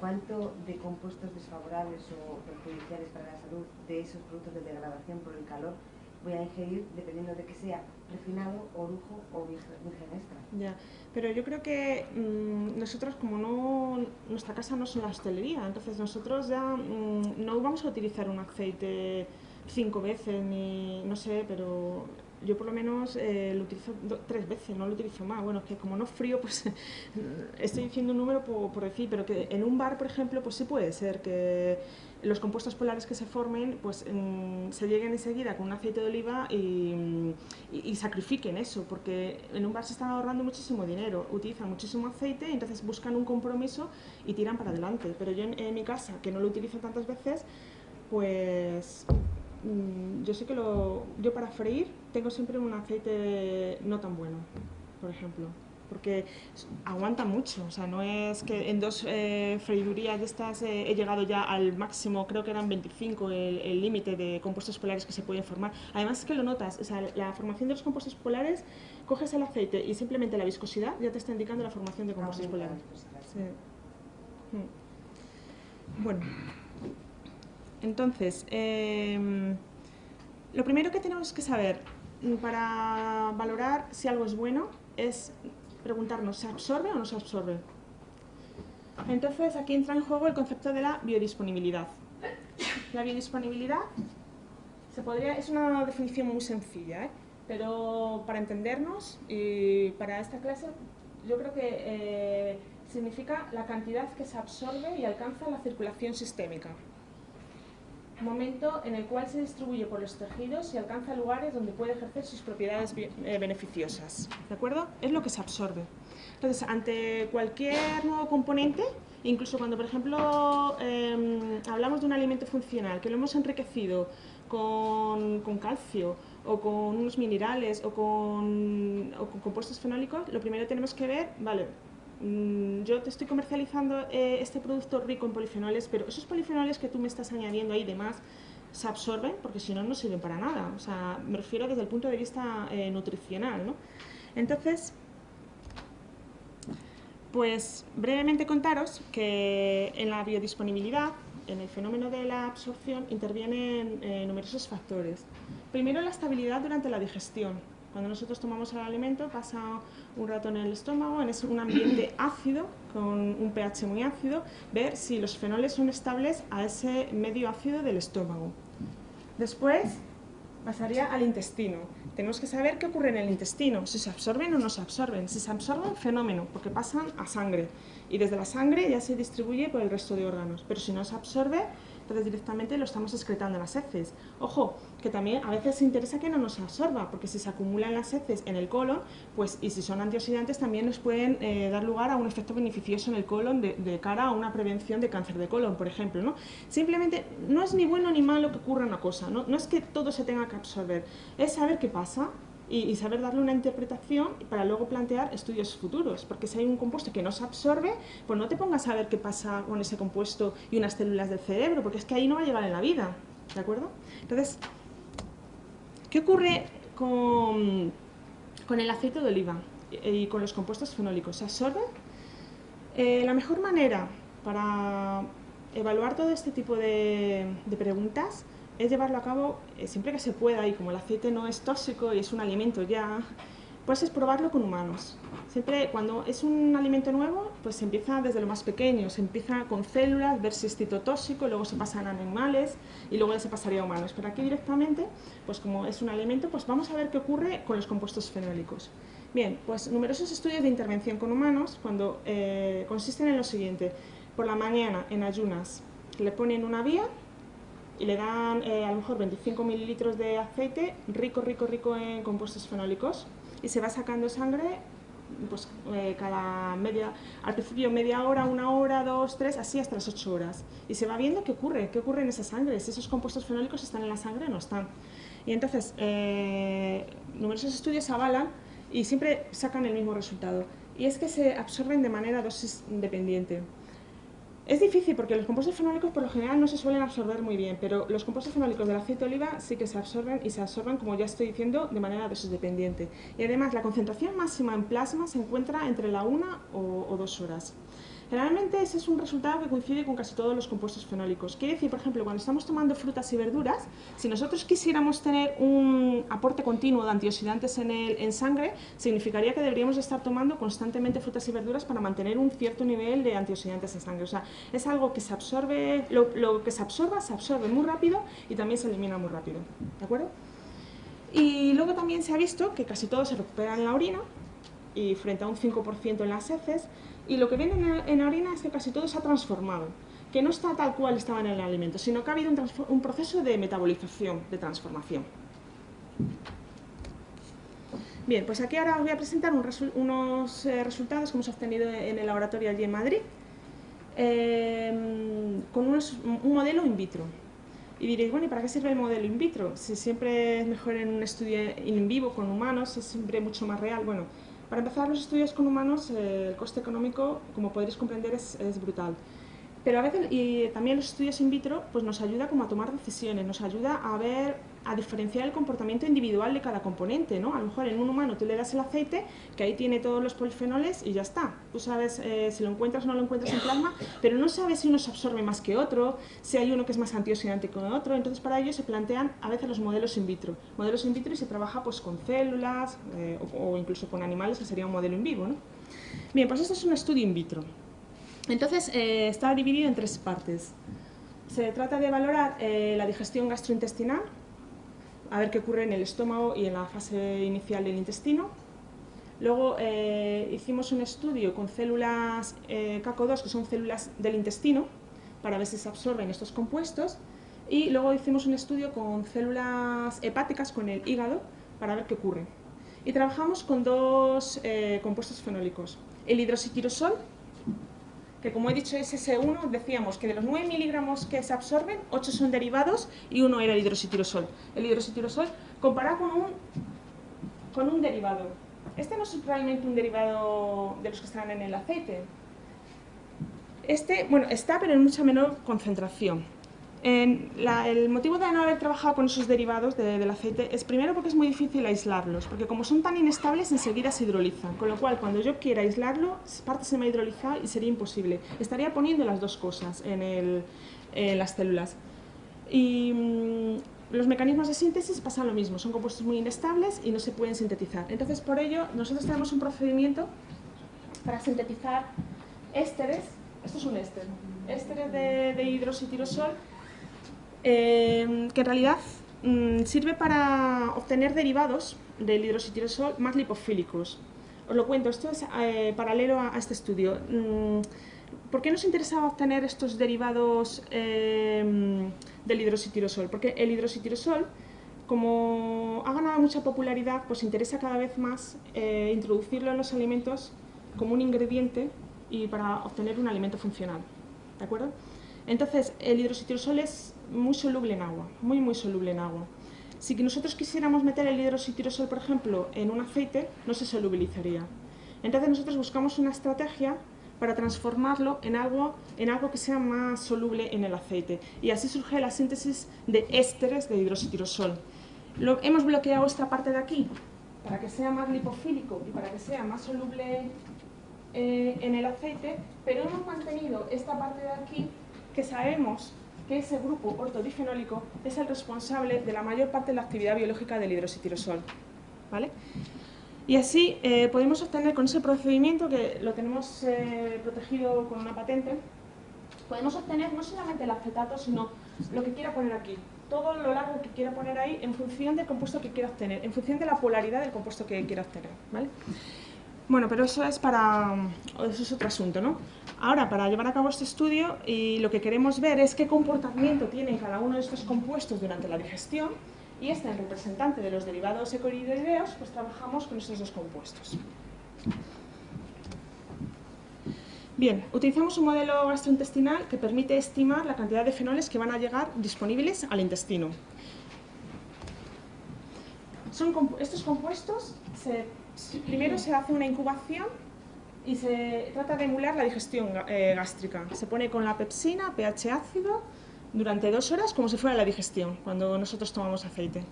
cuánto de compuestos desfavorables o perjudiciales para la salud de esos productos de degradación por el calor voy a ingerir dependiendo de que sea refinado, orujo o virgen extra. Ya, pero yo creo que nosotros como no, nuestra casa no es una hostelería, entonces nosotros ya no vamos a utilizar un aceite 5 veces ni no sé, pero yo por lo menos lo utilizo 3 veces, no lo utilizo más. Bueno, es que como no frío, pues estoy diciendo un número por decir, pero que en un bar, por ejemplo, pues sí puede ser que los compuestos polares que se formen, pues se lleguen enseguida con un aceite de oliva y sacrifiquen eso, porque en un bar se están ahorrando muchísimo dinero, utilizan muchísimo aceite, y entonces buscan un compromiso y tiran para adelante. Pero yo en mi casa, que no lo utilizo tantas veces, pues yo sé que yo para freír tengo siempre un aceite no tan bueno, por ejemplo, porque aguanta mucho, o sea, no es que en 2 freidurías de estas he llegado ya al máximo, creo que eran 25 el límite de compuestos polares que se pueden formar. Además es que lo notas, o sea, la formación de los compuestos polares, coges el aceite y simplemente la viscosidad ya te está indicando la formación de compuestos polares. Sí. Bueno. Entonces, lo primero que tenemos que saber para valorar si algo es bueno es preguntarnos, ¿se absorbe o no se absorbe? Entonces, aquí entra en juego el concepto de la biodisponibilidad. La biodisponibilidad es una definición muy sencilla, pero para entendernos y para esta clase, yo creo que significa la cantidad que se absorbe y alcanza la circulación sistémica. Momento en el cual se distribuye por los tejidos y alcanza lugares donde puede ejercer sus propiedades beneficiosas. ¿De acuerdo? Es lo que se absorbe. Entonces, ante cualquier nuevo componente, incluso cuando, por ejemplo, hablamos de un alimento funcional, que lo hemos enriquecido con calcio o con unos minerales o con compuestos fenólicos, lo primero que tenemos que ver, vale, yo te estoy comercializando este producto rico en polifenoles, pero esos polifenoles que tú me estás añadiendo ahí y demás se absorben, porque si no, no sirven para nada. O sea, me refiero desde el punto de vista nutricional, ¿no? Entonces, pues brevemente contaros que en la biodisponibilidad, en el fenómeno de la absorción, intervienen numerosos factores. Primero, la estabilidad durante la digestión. Cuando nosotros tomamos el alimento, pasa un rato en el estómago, en un ambiente ácido, con un pH muy ácido, ver si los fenoles son estables a ese medio ácido del estómago. Después, pasaría al intestino. Tenemos que saber qué ocurre en el intestino, si se absorben o no se absorben. Si se absorben, fenómeno, porque pasan a sangre. Y desde la sangre ya se distribuye por el resto de órganos. Pero si no se absorbe, entonces directamente lo estamos excretando en las heces. Ojo, que también a veces interesa que no nos absorba, porque si se acumulan las heces en el colon, pues, y si son antioxidantes, también nos pueden dar lugar a un efecto beneficioso en el colon de cara a una prevención de cáncer de colon, por ejemplo, ¿no? Simplemente no es ni bueno ni malo que ocurra una cosa, ¿no? No es que todo se tenga que absorber, es saber qué pasa y saber darle una interpretación para luego plantear estudios futuros, porque si hay un compuesto que no se absorbe, pues no te pongas a ver qué pasa con ese compuesto y unas células del cerebro, porque es que ahí no va a llegar en la vida, ¿de acuerdo? Entonces, ¿qué ocurre con el aceite de oliva y con los compuestos fenólicos? ¿Se absorben? La mejor manera para evaluar todo este tipo de preguntas es llevarlo a cabo siempre que se pueda, y como el aceite no es tóxico y es un alimento ya, pues es probarlo con humanos. Siempre cuando es un alimento nuevo, pues se empieza desde lo más pequeño, se empieza con células, ver si es citotóxico, luego se pasan a animales y luego ya se pasaría a humanos. Pero aquí directamente, pues como es un alimento, pues vamos a ver qué ocurre con los compuestos fenólicos. Bien, pues numerosos estudios de intervención con humanos cuando consisten en lo siguiente: por la mañana, en ayunas, le ponen una vía y le dan a lo mejor 25 mililitros de aceite rico en compuestos fenólicos, y se va sacando sangre pues, al principio media hora, 1 hora, 2, 3, así hasta las 8 horas. Y se va viendo qué ocurre en esa sangre, si esos compuestos fenólicos están en la sangre o no están. Y entonces, numerosos estudios avalan y siempre sacan el mismo resultado, y es que se absorben de manera dosis dependiente. Es difícil porque los compuestos fenólicos por lo general no se suelen absorber muy bien, pero los compuestos fenólicos del aceite de oliva sí que se absorben, y se absorben, como ya estoy diciendo, de manera dosis dependiente. Y además la concentración máxima en plasma se encuentra entre la 1 o 2 horas. Generalmente ese es un resultado que coincide con casi todos los compuestos fenólicos. Quiere decir, por ejemplo, cuando estamos tomando frutas y verduras, si nosotros quisiéramos tener un aporte continuo de antioxidantes en sangre, significaría que deberíamos estar tomando constantemente frutas y verduras para mantener un cierto nivel de antioxidantes en sangre. O sea, es algo que se absorbe, lo que se absorbe muy rápido y también se elimina muy rápido. ¿De acuerdo? Y luego también se ha visto que casi todo se recupera en la orina, y frente a un 5% en las heces, y lo que viene en la orina es que casi todo se ha transformado, que no está tal cual estaba en el alimento, sino que ha habido un proceso de metabolización, de transformación. Bien, pues aquí ahora os voy a presentar unos resultados que hemos obtenido en el laboratorio allí en Madrid, con un modelo in vitro. Y diréis, bueno, ¿y para qué sirve el modelo in vitro? Si siempre es mejor en un estudio in vivo con humanos, es siempre mucho más real. Bueno, para empezar, los estudios con humanos, el coste económico, como podréis comprender, es brutal. Pero a veces, y también los estudios in vitro, pues nos ayuda como a tomar decisiones, nos ayuda a diferenciar el comportamiento individual de cada componente, ¿no? A lo mejor en un humano tú le das el aceite, que ahí tiene todos los polifenoles y ya está. Tú sabes si lo encuentras o no lo encuentras en plasma, pero no sabes si uno se absorbe más que otro, si hay uno que es más antioxidante que otro. Entonces para ello se plantean a veces los modelos in vitro. Modelos in vitro, y se trabaja pues con células o incluso con animales, que sería un modelo in vivo, ¿no? Bien, pues esto es un estudio in vitro. Entonces, está dividido en 3 partes. Se trata de valorar la digestión gastrointestinal, a ver qué ocurre en el estómago y en la fase inicial del intestino. Luego hicimos un estudio con células CACO2, que son células del intestino, para ver si se absorben estos compuestos. Y luego hicimos un estudio con células hepáticas, con el hígado, para ver qué ocurre. Y trabajamos con 2 compuestos fenólicos. El hidroxitirosol, que como he dicho es S1, decíamos que de los 9 miligramos que se absorben, 8 son derivados y 1 era el hidroxitirosol. El hidroxitirosol comparado con un derivado. Este no es realmente un derivado de los que están en el aceite. Este, bueno, está, pero en mucha menor concentración. El motivo de no haber trabajado con esos derivados del aceite es primero porque es muy difícil aislarlos, porque como son tan inestables enseguida se hidrolizan, con lo cual cuando yo quiera aislarlo, parte se me ha hidrolizado y sería imposible. Estaría poniendo las 2 cosas en las células. Y los mecanismos de síntesis pasan lo mismo, son compuestos muy inestables y no se pueden sintetizar. Entonces por ello nosotros tenemos un procedimiento para sintetizar ésteres. Esto es un ésteres de hidroxitirosol, que en realidad sirve para obtener derivados del hidroxitirosol más lipofílicos. Os lo cuento, esto es paralelo a este estudio. ¿Por qué nos interesaba obtener estos derivados del hidroxitirosol? Porque el hidroxitirosol, como ha ganado mucha popularidad, pues interesa cada vez más introducirlo en los alimentos como un ingrediente y para obtener un alimento funcional. ¿De acuerdo? Entonces, el hidroxitirosol es muy soluble en agua, muy soluble en agua. Si nosotros quisiéramos meter el hidroxitirosol, por ejemplo, en un aceite, no se solubilizaría. Entonces nosotros buscamos una estrategia para transformarlo en algo que sea más soluble en el aceite. Y así surge la síntesis de ésteres de hidroxitirosol. Hemos bloqueado esta parte de aquí para que sea más lipofílico y para que sea más soluble en el aceite, pero hemos mantenido esta parte de aquí que sabemos que ese grupo ortodifenólico es el responsable de la mayor parte de la actividad biológica del hidroxitirosol. ¿Vale? Y así podemos obtener con ese procedimiento, que lo tenemos protegido con una patente, podemos obtener no solamente el acetato, sino lo que quiera poner aquí, todo lo largo que quiera poner ahí en función del compuesto que quiera obtener, en función de la polaridad del compuesto que quiera obtener. ¿Vale? Bueno, pero eso es otro asunto, ¿no? Ahora, para llevar a cabo este estudio, y lo que queremos ver es qué comportamiento tienen cada uno de estos compuestos durante la digestión, y en representante de los derivados ecolidoideos, pues trabajamos con estos dos compuestos. Bien, utilizamos un modelo gastrointestinal que permite estimar la cantidad de fenoles que van a llegar disponibles al intestino. Estos compuestos, primero se hace una incubación y se trata de emular la digestión gástrica. Se pone con la pepsina, pH ácido, durante 2 horas como si fuera la digestión, cuando nosotros tomamos aceite.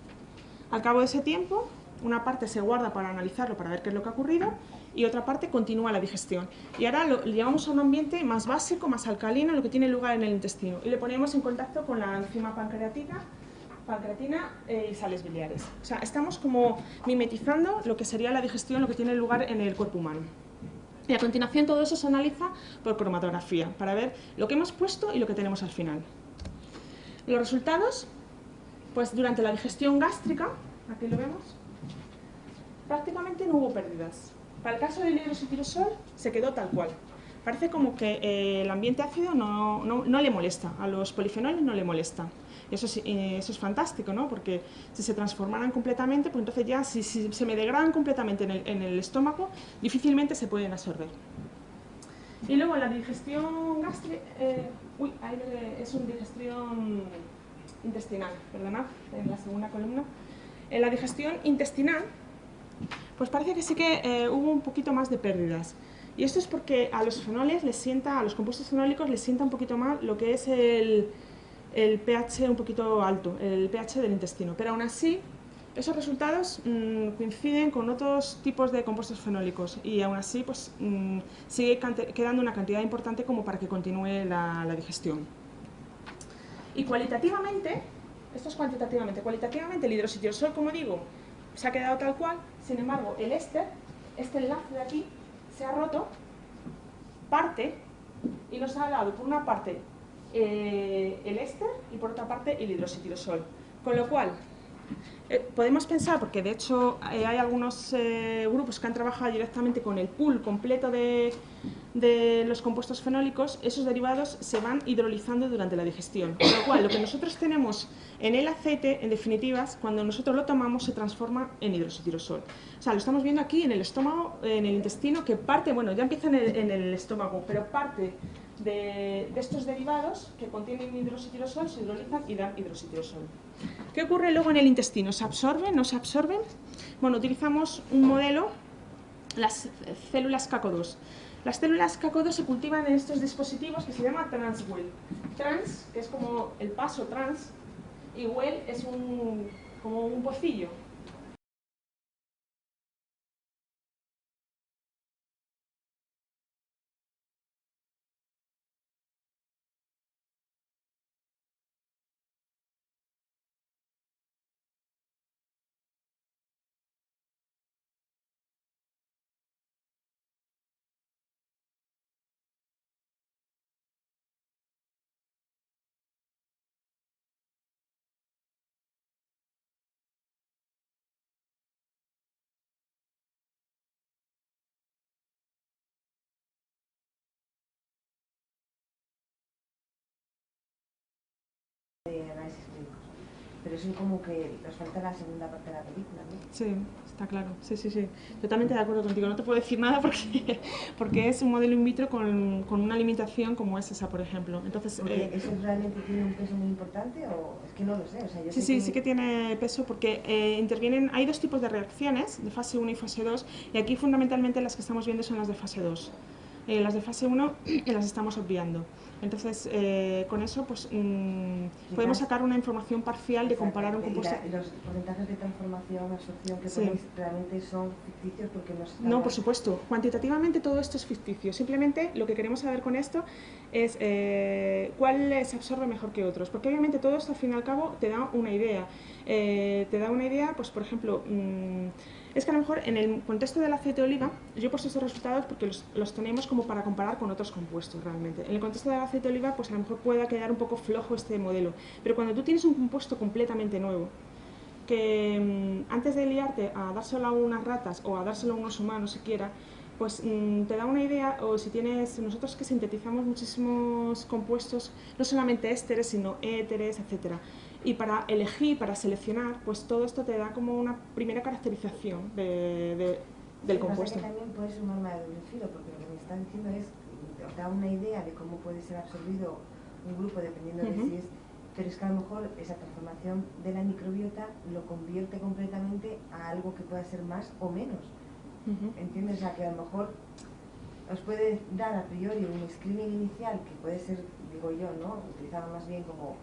Al cabo de ese tiempo, una parte se guarda para analizarlo, para ver qué es lo que ha ocurrido, y otra parte continúa la digestión. Y ahora lo llevamos a un ambiente más básico, más alcalino, lo que tiene lugar en el intestino, y le ponemos en contacto con la enzima pancreatina y sales biliares. O sea, estamos como mimetizando lo que sería la digestión, lo que tiene lugar en el cuerpo humano. Y a continuación todo eso se analiza por cromatografía, para ver lo que hemos puesto y lo que tenemos al final. Los resultados, pues durante la digestión gástrica, aquí lo vemos, prácticamente no hubo pérdidas. Para el caso del hidroxitirosol se quedó tal cual. Parece como que el ambiente ácido no le molesta, a los polifenoles no le molesta. Y eso es fantástico, ¿no? Porque si se transformaran completamente, pues entonces ya si se me degradan completamente en el estómago, difícilmente se pueden absorber. Y luego la digestión gástrica, es una digestión intestinal, perdonad, en la segunda columna. En la digestión intestinal, pues parece que sí que hubo un poquito más de pérdidas. Y esto es porque a los fenoles a los compuestos fenólicos les sienta un poquito mal lo que es el pH un poquito alto, el pH del intestino. Pero aún así, esos resultados coinciden con otros tipos de compuestos fenólicos y aún así pues, sigue quedando una cantidad importante como para que continúe la digestión. Y cualitativamente, esto es cualitativamente el hidroxitirosol, como digo, se ha quedado tal cual. Sin embargo, el éster, este enlace de aquí, se ha roto, parte, y nos ha dado por una parte el éster y por otra parte el hidroxitirosol. Con lo cual, podemos pensar, porque de hecho hay algunos grupos que han trabajado directamente con el pool completo de los compuestos fenólicos, esos derivados se van hidrolizando durante la digestión. Con lo cual, lo que nosotros tenemos en el aceite, en definitiva, cuando nosotros lo tomamos, se transforma en hidroxitirosol. O sea, lo estamos viendo aquí en el estómago, en el intestino, que parte, bueno, ya empieza en el estómago, pero parte de estos derivados que contienen hidroxitirosol se hidrolizan y dan hidroxitirosol. ¿Qué ocurre luego en el intestino? ¿Se absorben? ¿No se absorben? Bueno, utilizamos un modelo, las células CACO2. Las células CACO2 se cultivan en estos dispositivos que se llama TransWell. Trans, que es como el paso trans, y well es como un pocillo. análisis clínicos. Pero es como que nos falta la segunda parte de la película, ¿no? Sí, está claro. Sí. Totalmente de acuerdo contigo. No te puedo decir nada porque es un modelo in vitro con una alimentación como es esa, por ejemplo. Entonces, ¿eso realmente tiene un peso muy importante o es que no lo sé? O sea, yo sí que tiene peso porque intervienen, hay dos tipos de reacciones, de fase 1 y fase 2, y aquí fundamentalmente las que estamos viendo son las de fase 2. Las de fase 1 las estamos obviando. Entonces, con eso pues podemos sacar una información parcial de comparar un compuesto. ¿Y los porcentajes de transformación, absorción que ponéis realmente son ficticios? Porque no, por supuesto. Cuantitativamente todo esto es ficticio. Simplemente lo que queremos saber con esto es cuál se absorbe mejor que otros. Porque obviamente todo esto al fin y al cabo te da una idea. Pues por ejemplo, es que a lo mejor en el contexto del aceite de oliva, yo he puesto estos resultados porque los tenemos como para comparar con otros compuestos realmente. En el contexto del aceite de oliva, pues a lo mejor pueda quedar un poco flojo este modelo, pero cuando tú tienes un compuesto completamente nuevo, que antes de liarte a dárselo a unas ratas o a dárselo a unos humanos siquiera, pues te da una idea, o si tienes, nosotros que sintetizamos muchísimos compuestos, no solamente ésteres, sino éteres, etcétera. Y para elegir, para seleccionar, pues todo esto te da como una primera caracterización del compuesto. Pasa que también puede ser un arma de doble filo, porque lo que me está diciendo es, os da una idea de cómo puede ser absorbido un grupo dependiendo de si es, pero es que a lo mejor esa transformación de la microbiota lo convierte completamente a algo que pueda ser más o menos. ¿Entiendes? O sea, que a lo mejor os puede dar a priori un screening inicial que puede ser, digo yo, ¿no? Utilizado más bien como,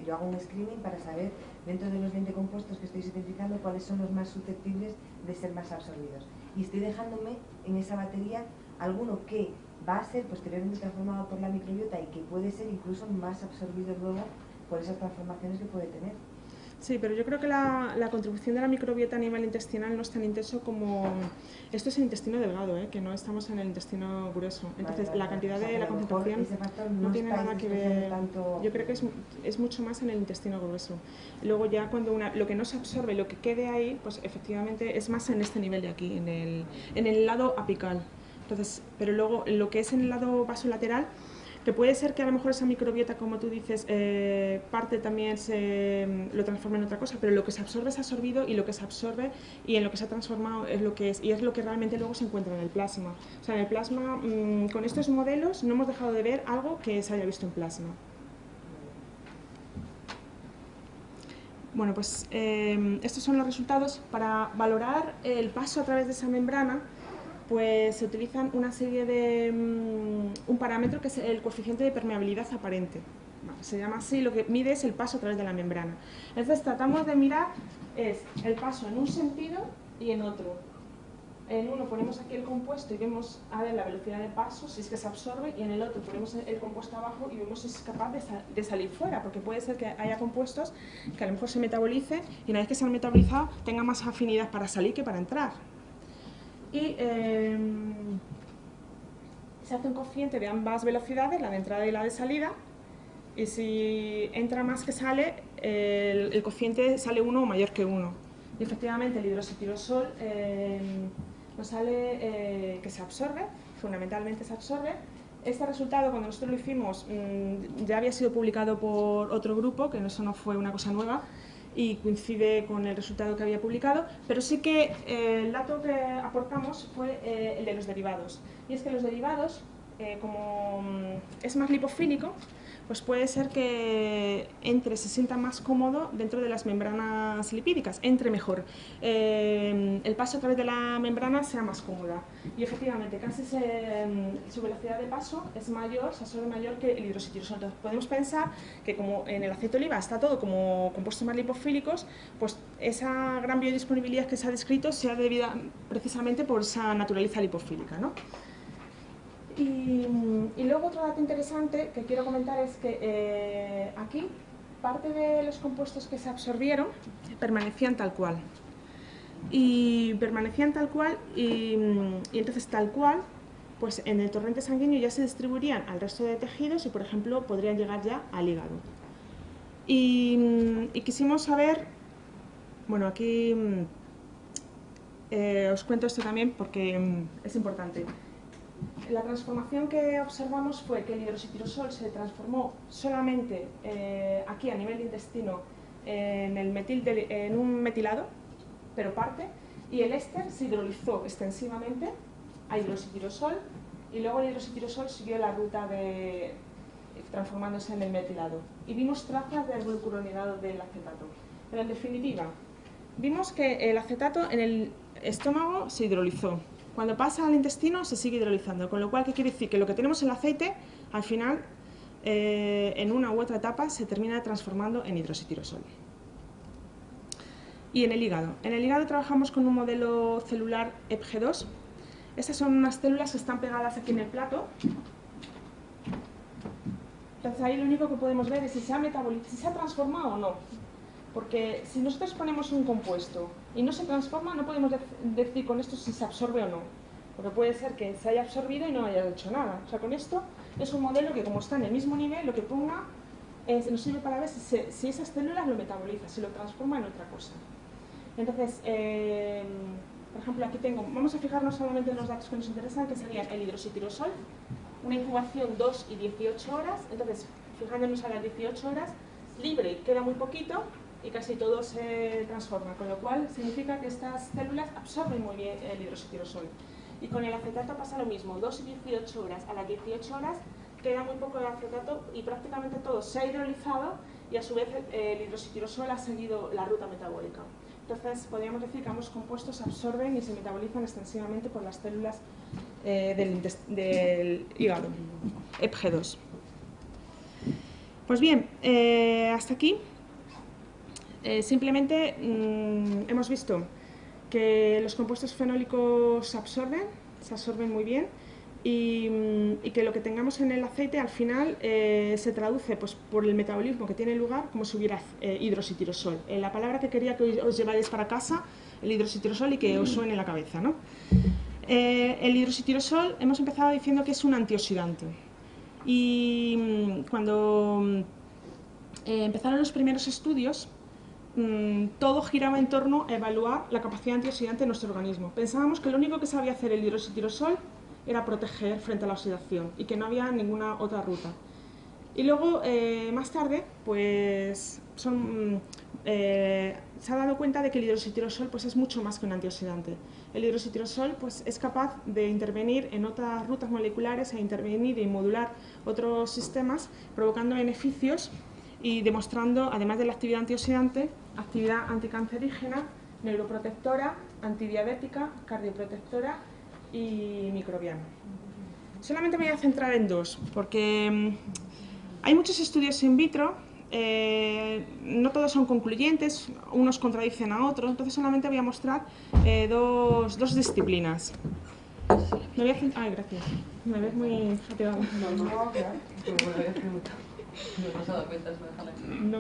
yo hago un screening para saber dentro de los 20 compuestos que estoy sintetizando cuáles son los más susceptibles de ser más absorbidos. Y estoy dejándome en esa batería alguno que va a ser posteriormente transformado por la microbiota y que puede ser incluso más absorbido luego por esas transformaciones que puede tener. Sí, pero yo creo que la contribución de la microbiota a nivel intestinal no es tan intenso como... Esto es el intestino delgado, que no estamos en el intestino grueso. Entonces, la cantidad de la concentración no tiene nada que ver... Yo creo que es mucho más en el intestino grueso. Luego ya cuando lo que no se absorbe, lo que quede ahí, pues efectivamente es más en este nivel de aquí, en el lado apical. Entonces, pero luego lo que es en el lado vasolateral, que puede ser que a lo mejor esa microbiota, como tú dices, parte también lo transforma en otra cosa, pero lo que se absorbe es absorbido y lo que se absorbe y en lo que se ha transformado es lo que es, y es lo que realmente luego se encuentra en el plasma. O sea, en el plasma, con estos modelos no hemos dejado de ver algo que se haya visto en plasma. Bueno, pues estos son los resultados. Para valorar el paso a través de esa membrana, pues se utilizan una serie de un parámetro que es el coeficiente de permeabilidad aparente. Se llama así, lo que mide es el paso a través de la membrana. Entonces tratamos de mirar el paso en un sentido y en otro. En uno ponemos aquí el compuesto y vemos a ver la velocidad de paso, si es que se absorbe, y en el otro ponemos el compuesto abajo y vemos si es capaz de salir fuera, porque puede ser que haya compuestos que a lo mejor se metabolicen y una vez que se han metabolizado tengan más afinidad para salir que para entrar. Y se hace un coeficiente de ambas velocidades, la de entrada y la de salida, y si entra más que sale, el coeficiente sale 1 o mayor que 1. Y efectivamente el hidroxitirosol nos sale que se absorbe, fundamentalmente se absorbe. Este resultado, cuando nosotros lo hicimos, ya había sido publicado por otro grupo, que eso no fue una cosa nueva, y coincide con el resultado que había publicado, pero sí que el dato que aportamos fue el de los derivados. Y es que los derivados, como es más lipofílico, pues puede ser que se sienta más cómodo dentro de las membranas lipídicas, entre mejor. El paso a través de la membrana sea más cómoda. Y efectivamente, casi su velocidad de paso es mayor, se absorbe mayor que el hidroxitirosol. Entonces podemos pensar que como en el aceite de oliva está todo como compuestos más lipofílicos, pues esa gran biodisponibilidad que se ha descrito sea debida precisamente por esa naturaleza lipofílica, ¿no? Y luego otro dato interesante que quiero comentar es que aquí parte de los compuestos que se absorbieron permanecían tal cual. Y permanecían tal cual y entonces tal cual, pues en el torrente sanguíneo ya se distribuirían al resto de tejidos y por ejemplo podrían llegar ya al hígado. Y quisimos saber, bueno aquí os cuento esto también porque es importante. La transformación que observamos fue que el hidroxitirosol se transformó solamente aquí a nivel intestino en un metilado, pero parte, y el éster se hidrolizó extensivamente a hidroxitirosol, y luego el hidroxitirosol siguió la ruta transformándose en el metilado. Y vimos trazas del glucuronidado del acetato. Pero en definitiva, vimos que el acetato en el estómago se hidrolizó. Cuando pasa al intestino se sigue hidrolizando, con lo cual, ¿qué quiere decir? Que lo que tenemos en el aceite, al final, en una u otra etapa, se termina transformando en hidroxitirosol. Y en el hígado. En el hígado trabajamos con un modelo celular EPG2. Estas son unas células que están pegadas aquí en el plato. Entonces ahí lo único que podemos ver es si se ha transformado o no. Porque si nosotros ponemos un compuesto y no se transforma, no podemos decir con esto si se absorbe o no. Porque puede ser que se haya absorbido y no haya hecho nada. O sea, con esto es un modelo que, como está en el mismo nivel, lo que ponga nos sirve para ver si esas células lo metabolizan, si lo transforma en otra cosa. Entonces, por ejemplo, aquí vamos a fijarnos solamente en los datos que nos interesan, que serían el hidroxitirosol, una incubación 2 y 18 horas. Entonces, fijándonos a las 18 horas, libre queda muy poquito, y casi todo se transforma, con lo cual significa que estas células absorben muy bien el hidroxitirosol. Y con el acetato pasa lo mismo, 2 y 18 horas. A las 18 horas queda muy poco de acetato y prácticamente todo se ha hidrolizado, y a su vez el hidroxitirosol ha seguido la ruta metabólica. Entonces podríamos decir que ambos compuestos se absorben y se metabolizan extensivamente por las células del hígado, EPG2. Pues bien, hasta aquí. Simplemente hemos visto que los compuestos fenólicos se absorben muy bien, y que lo que tengamos en el aceite al final se traduce pues, por el metabolismo que tiene lugar como si hubiera hidroxitirosol. La palabra que quería que os lleváis para casa, el hidroxitirosol, y que os suene en la cabeza, ¿no? El hidroxitirosol hemos empezado diciendo que es un antioxidante, y cuando empezaron los primeros estudios, todo giraba en torno a evaluar la capacidad antioxidante de nuestro organismo. Pensábamos que lo único que sabía hacer el hidroxitirosol era proteger frente a la oxidación y que no había ninguna otra ruta. Y luego, más tarde, pues se ha dado cuenta de que el hidroxitirosol pues, es mucho más que un antioxidante. El hidroxitirosol pues, es capaz de intervenir en otras rutas moleculares, intervenir y modular otros sistemas, provocando beneficios y demostrando, además de la actividad antioxidante, actividad anticancerígena, neuroprotectora, antidiabética, cardioprotectora y microbiana. Solamente me voy a centrar en dos, porque hay muchos estudios in vitro, no todos son concluyentes, unos contradicen a otros, entonces solamente voy a mostrar dos disciplinas. Me voy a centrar... Ay, gracias. Me ves muy fatigado. No, claro. Me habías preguntado. No me has dado cuenta, déjala. No,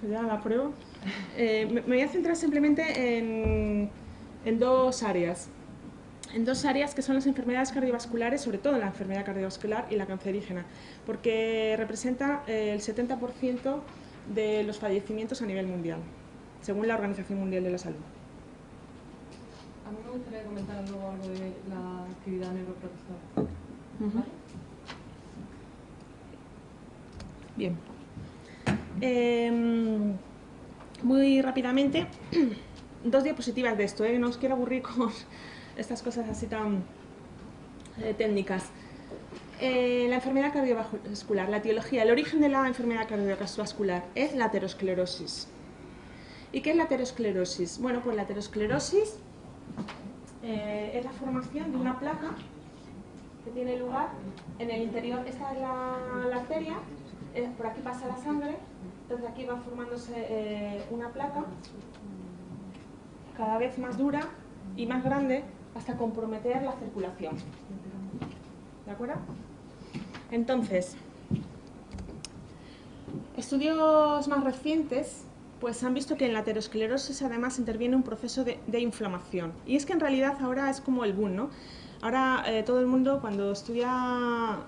ya la pruebo. Me voy a centrar simplemente en dos áreas. En dos áreas que son las enfermedades cardiovasculares, sobre todo la enfermedad cardiovascular y la cancerígena, porque representa el 70% de los fallecimientos a nivel mundial, según la Organización Mundial de la Salud. A mí me gustaría comentar luego algo de la actividad neuroprotectora. ¿Vale? Bien. Muy rápidamente, dos diapositivas de esto, no os quiero aburrir con estas cosas así tan técnicas. La enfermedad cardiovascular, la etiología, el origen de la enfermedad cardiovascular es la aterosclerosis. ¿Y qué es la aterosclerosis? Bueno, pues la aterosclerosis es la formación de una placa que tiene lugar en el interior. Esta es la arteria, por aquí pasa la sangre, entonces aquí va formándose una placa cada vez más dura y más grande hasta comprometer la circulación. ¿De acuerdo? Entonces, estudios más recientes pues han visto que en la aterosclerosis además interviene un proceso de inflamación. Y es que en realidad ahora es como el boom, ¿no? Ahora todo el mundo cuando estudia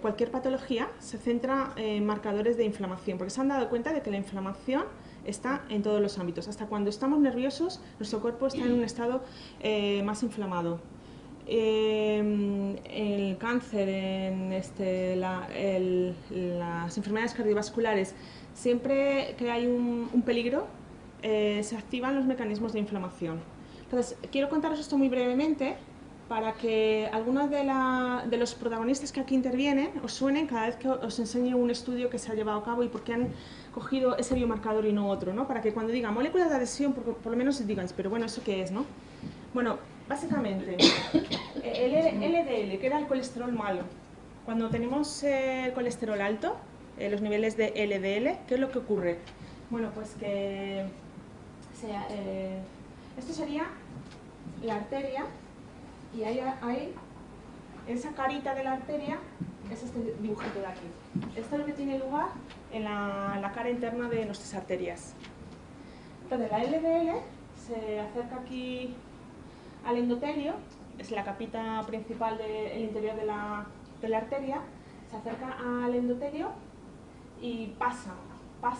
cualquier patología se centra en marcadores de inflamación, porque se han dado cuenta de que la inflamación está en todos los ámbitos. Hasta cuando estamos nerviosos, nuestro cuerpo está en un estado más inflamado. el cáncer, en las enfermedades cardiovasculares, siempre que hay un peligro, se activan los mecanismos de inflamación. Entonces, quiero contaros esto muy brevemente para que algunos de los protagonistas que aquí intervienen os suenen cada vez que os enseñe un estudio que se ha llevado a cabo y por qué han cogido ese biomarcador y no otro, ¿no? Para que cuando diga moléculas de adhesión, por lo menos digáis, pero bueno, ¿eso qué es, no? Bueno, básicamente, el LDL, que era el colesterol malo, cuando tenemos colesterol alto, los niveles de LDL, ¿qué es lo que ocurre? Bueno, pues que esto sería la arteria, y ahí, esa carita de la arteria es este dibujito de aquí. Esto es lo que tiene lugar en la cara interna de nuestras arterias. Entonces la LDL se acerca aquí al endotelio, es la capita principal del interior de la arteria, se acerca al endotelio y pasa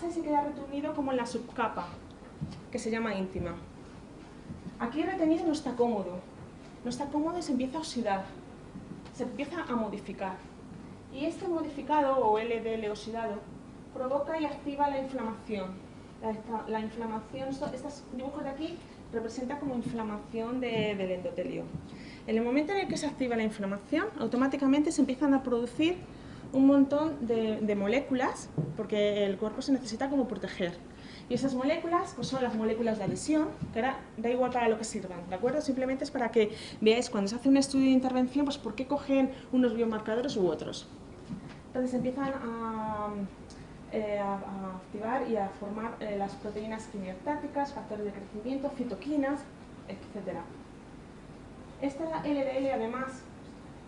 y se queda retenido como en la subcapa, que se llama íntima. Aquí retenido no está cómodo y se empieza a oxidar, se empieza a modificar. Y este modificado, o LDL oxidado, provoca y activa la inflamación. La inflamación, estos dibujos de aquí representan como inflamación del endotelio. En el momento en el que se activa la inflamación, automáticamente se empiezan a producir un montón de moléculas, porque el cuerpo se necesita como proteger. Y esas moléculas pues son las moléculas de adhesión, que ahora da igual para lo que sirvan, ¿de acuerdo? Simplemente es para que veáis cuando se hace un estudio de intervención, pues por qué cogen unos biomarcadores u otros. Entonces empiezan a activar y a formar las proteínas quimiostáticas, factores de crecimiento, citoquinas, etc. Esta LDL, además,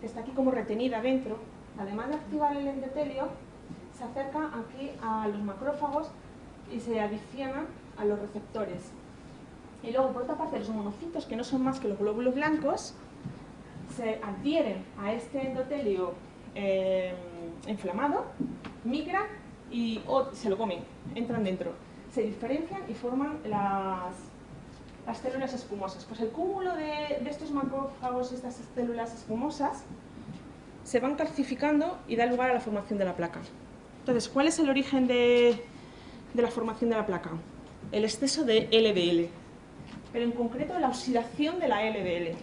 que está aquí como retenida dentro, además de activar el endotelio, se acerca aquí a los macrófagos y se adiciona a los receptores. Y luego, por otra parte, los monocitos, que no son más que los glóbulos blancos, se adhieren a este endotelio inflamado, migran y se lo comen, entran dentro, se diferencian y forman las células espumosas. Pues el cúmulo de estos macrófagos, estas células espumosas, se van calcificando y da lugar a la formación de la placa. Entonces, ¿cuál es el origen de la formación de la placa? El exceso de LDL, pero en concreto la oxidación de la LDL.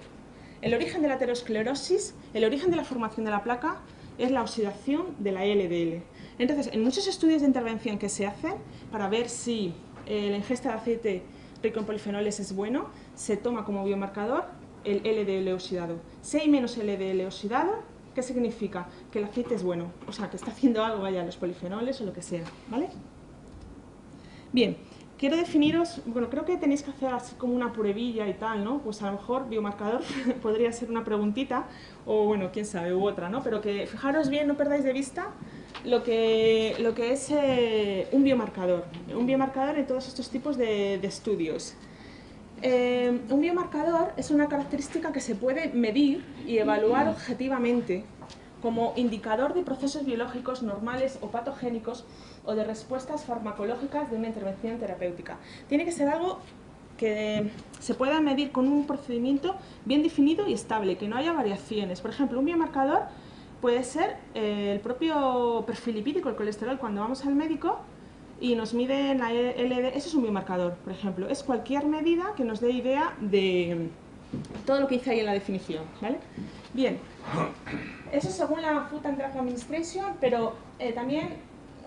El origen de la aterosclerosis, el origen de la formación de la placa, es la oxidación de la LDL. Entonces, en muchos estudios de intervención que se hacen para ver si la ingesta de aceite rico en polifenoles es bueno, se toma como biomarcador el LDL oxidado. Si hay menos LDL oxidado, ¿qué significa? Que el aceite es bueno, o sea, que está haciendo algo, vaya, los polifenoles o lo que sea, ¿vale? Bien, quiero definiros, bueno, creo que tenéis que hacer así como una pruebilla y tal, ¿no? Pues a lo mejor biomarcador podría ser una preguntita, o bueno, quién sabe, u otra, ¿no? Pero que fijaros bien, no perdáis de vista lo que es un biomarcador. Un biomarcador en todos estos tipos de estudios. Un biomarcador es una característica que se puede medir y evaluar objetivamente como indicador de procesos biológicos normales o patogénicos o de respuestas farmacológicas de una intervención terapéutica. Tiene que ser algo que se pueda medir con un procedimiento bien definido y estable, que no haya variaciones. Por ejemplo, un biomarcador puede ser el propio perfil lipídico, el colesterol. Cuando vamos al médico y nos miden la LDL, eso es un biomarcador, por ejemplo. Es cualquier medida que nos dé idea de todo lo que hice ahí en la definición, ¿vale? Bien, eso según la Food and Drug Administration, pero también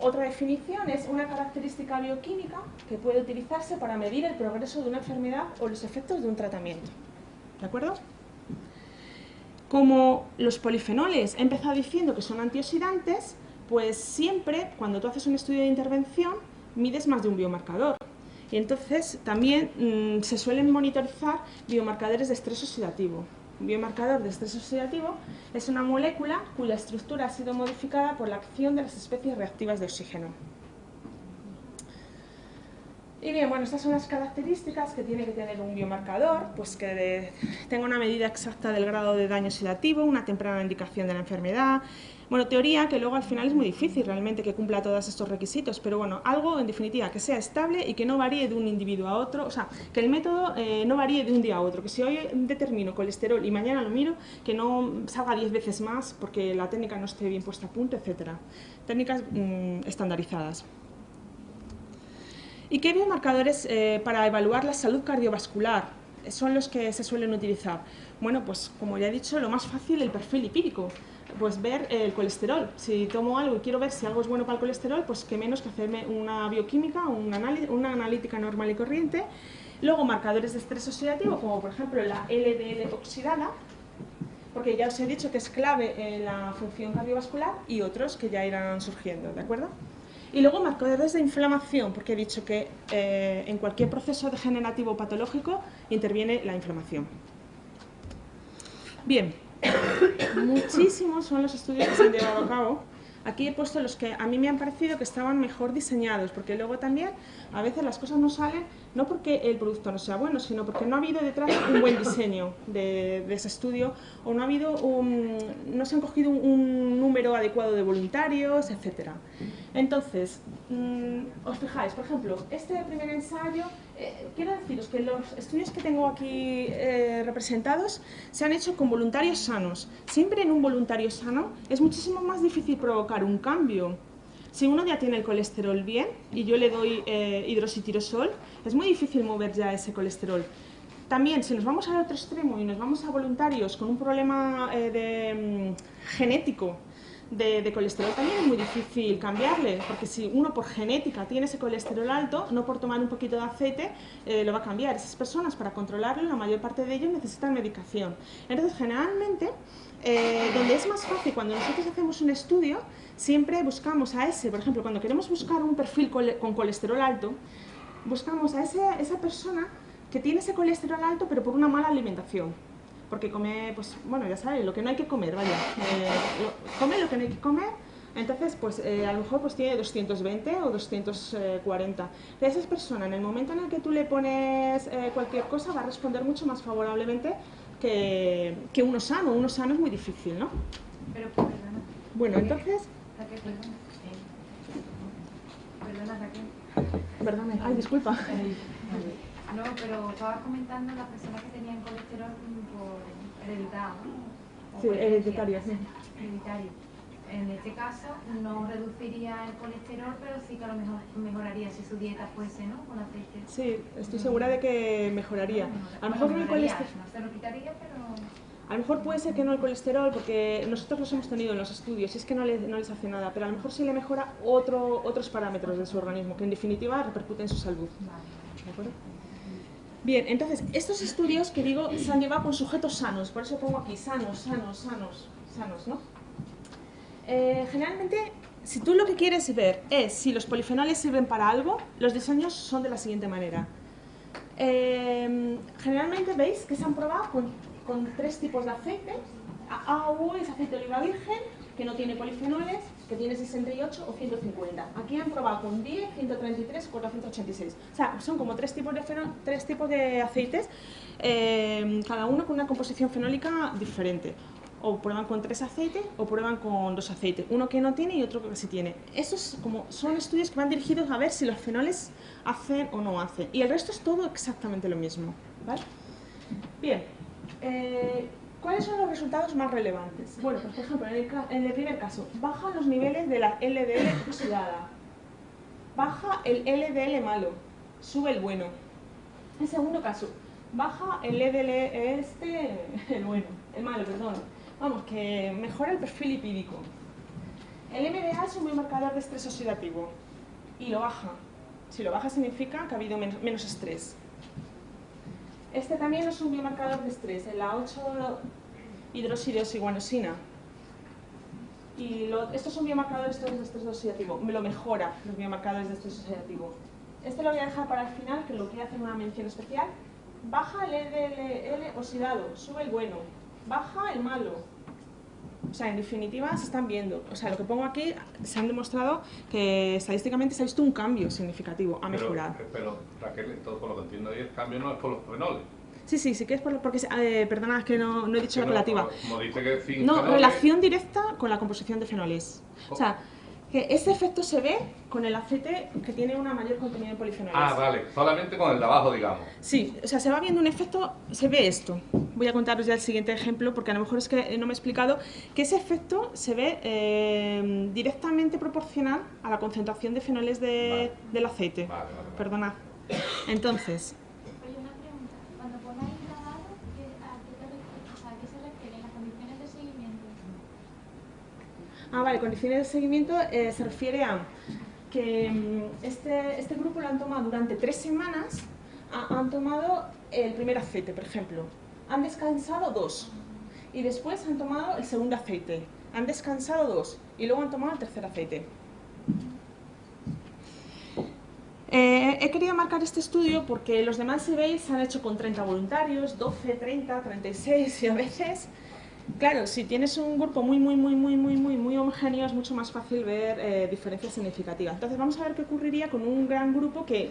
otra definición es una característica bioquímica que puede utilizarse para medir el progreso de una enfermedad o los efectos de un tratamiento, ¿de acuerdo? Como los polifenoles he empezado diciendo que son antioxidantes, pues siempre cuando tú haces un estudio de intervención mides más de un biomarcador. Y entonces también se suelen monitorizar biomarcadores de estrés oxidativo. Un biomarcador de estrés oxidativo es una molécula cuya estructura ha sido modificada por la acción de las especies reactivas de oxígeno. Y bien, bueno, estas son las características que tiene que tener un biomarcador, pues que tenga una medida exacta del grado de daño oxidativo, una temprana indicación de la enfermedad. Bueno, teoría que luego al final es muy difícil realmente que cumpla todos estos requisitos, pero bueno, algo en definitiva que sea estable y que no varíe de un individuo a otro, o sea, que el método no varíe de un día a otro, que si hoy determino colesterol y mañana lo miro, que no salga 10 veces más porque la técnica no esté bien puesta a punto, etcétera. Técnicas estandarizadas. ¿Y qué biomarcadores para evaluar la salud cardiovascular son los que se suelen utilizar? Bueno, pues como ya he dicho, lo más fácil, el perfil lipídico. Pues ver el colesterol. Si tomo algo y quiero ver si algo es bueno para el colesterol, pues qué menos que hacerme una bioquímica, una analítica normal y corriente. Luego marcadores de estrés oxidativo, como por ejemplo la LDL oxidada, porque ya os he dicho que es clave en la función cardiovascular, y otros que ya irán surgiendo, ¿de acuerdo? Y luego marcadores de inflamación, porque he dicho que en cualquier proceso degenerativo patológico interviene la inflamación. Bien, muchísimos son los estudios que se han llevado a cabo. Aquí he puesto los que a mí me han parecido que estaban mejor diseñados, porque luego también a veces las cosas no salen, no porque el producto no sea bueno, sino porque no ha habido detrás un buen diseño de ese estudio, o no ha habido no se han cogido un número adecuado de voluntarios, etc. Entonces, os fijáis, por ejemplo, este primer ensayo, quiero deciros que los estudios que tengo aquí representados se han hecho con voluntarios sanos. Siempre en un voluntario sano es muchísimo más difícil provocar un cambio. Si uno ya tiene el colesterol bien y yo le doy hidroxitirosol, es muy difícil mover ya ese colesterol. También, si nos vamos al otro extremo y nos vamos a voluntarios con un problema genético de colesterol, también es muy difícil cambiarle, porque si uno por genética tiene ese colesterol alto, no por tomar un poquito de aceite lo va a cambiar. Esas personas, para controlarlo, la mayor parte de ellos necesitan medicación. Entonces, generalmente, donde es más fácil, cuando nosotros hacemos un estudio, siempre buscamos a ese, por ejemplo, cuando queremos buscar un perfil con colesterol alto, buscamos a esa persona que tiene ese colesterol alto pero por una mala alimentación. Porque come, pues bueno, ya sabéis, lo que no hay que comer, vaya. Come lo que no hay que comer, entonces pues a lo mejor pues tiene 220 o 240. Pero esa persona, en el momento en el que tú le pones cualquier cosa, va a responder mucho más favorablemente que uno sano. Uno sano es muy difícil, ¿no? Pero, perdona. Bueno, entonces... Perdona, Raquel. Perdón, ay, disculpa. No, pero estabas comentando las personas que tenían colesterol por hereditado, ¿no? Sí, hereditario, sí. Hereditario. En este caso no reduciría el colesterol, pero sí que a lo mejor mejoraría si su dieta fuese, ¿no? Con aceite. Sí, estoy segura de que mejoraría. A lo mejor no el colesterol. No se lo quitaría, pero... A lo mejor puede ser que no el colesterol, porque nosotros los hemos tenido en los estudios y es que no les hace nada, pero a lo mejor sí le mejora otros parámetros de su organismo, que en definitiva repercuten en su salud. ¿De acuerdo? Bien, entonces, estos estudios que digo se han llevado con sujetos sanos, por eso pongo aquí sanos, ¿no? Generalmente, si tú lo que quieres ver es si los polifenoles sirven para algo, los diseños son de la siguiente manera. Generalmente veis que se han probado con 3 tipos de aceite. AOU es aceite de oliva virgen, que no tiene polifenoles, que tiene 68 o 150. Aquí han probado con 10, 133 o 486. O sea, son como 3 tipos de aceites, cada uno con una composición fenólica diferente. O prueban con 3 aceites o prueban con 2 aceites. Uno que no tiene y otro que sí tiene. Estos son estudios que van dirigidos a ver si los fenoles hacen o no hacen. Y el resto es todo exactamente lo mismo, ¿vale? Bien. ¿Cuáles son los resultados más relevantes? Bueno, pues por ejemplo, en el primer caso, bajan los niveles de la LDL oxidada, baja el LDL malo, sube el bueno. En segundo caso, baja el LDL el malo, perdón. Vamos, que mejora el perfil lipídico. El MDA es un biomarcador de estrés oxidativo y lo baja. Si lo baja significa que ha habido menos estrés. Este también es un biomarcador de estrés, el la 8-hidroxideoxiguanosina. Y estos son biomarcadores de estrés oxidativo. Me lo mejora, los biomarcadores de estrés oxidativo. Este lo voy a dejar para el final, que lo quiero hacer una mención especial. Baja el LDL oxidado, sube el bueno. Baja el malo. O sea, en definitiva se están viendo. O sea, lo que pongo aquí, se han demostrado que estadísticamente se ha visto un cambio significativo, ha mejorado. Pero Raquel, todo por lo que entiendo ahí, el cambio no es por los fenoles. Sí, que es porque, perdona, es que no he dicho la relativa. Como dice que sin no, fenoles... relación directa con la composición de fenoles. O sea, que ese efecto se ve con el aceite que tiene una mayor contenido de polifenoles. Ah, vale, solamente con el de abajo, digamos. Sí, o sea, se va viendo un efecto, se ve esto. Voy a contaros ya el siguiente ejemplo, porque a lo mejor es que no me he explicado, que ese efecto se ve directamente proporcional a la concentración de fenoles del aceite. Vale. Perdonad. Entonces... Oye, una pregunta. Cuando ponéis grabado, ¿a qué se refieren las condiciones de seguimiento? Ah, vale, condiciones de seguimiento se refiere a que este grupo lo han tomado durante 3 semanas, han tomado el primer aceite, por ejemplo, han descansado 2 y después han tomado el segundo aceite, han descansado 2 y luego han tomado el tercer aceite. He querido marcar este estudio porque los demás, si veis, se han hecho con 30 voluntarios, 12, 30, 36 y a veces... Claro, si tienes un grupo muy homogéneo es mucho más fácil ver diferencias significativas. Entonces vamos a ver qué ocurriría con un gran grupo que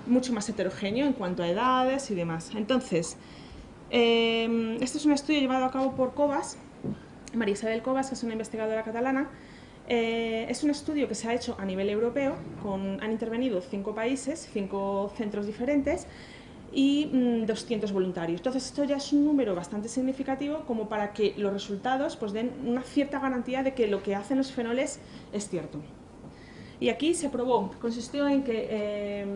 mucho más heterogéneo en cuanto a edades y demás. Entonces, este es un estudio llevado a cabo por Cobas, María Isabel Cobas, que es una investigadora catalana. Es un estudio que se ha hecho a nivel europeo, han intervenido 5 países, 5 centros diferentes, y 200 voluntarios. Entonces esto ya es un número bastante significativo como para que los resultados pues den una cierta garantía de que lo que hacen los fenoles es cierto. Y aquí se probó, consistió en que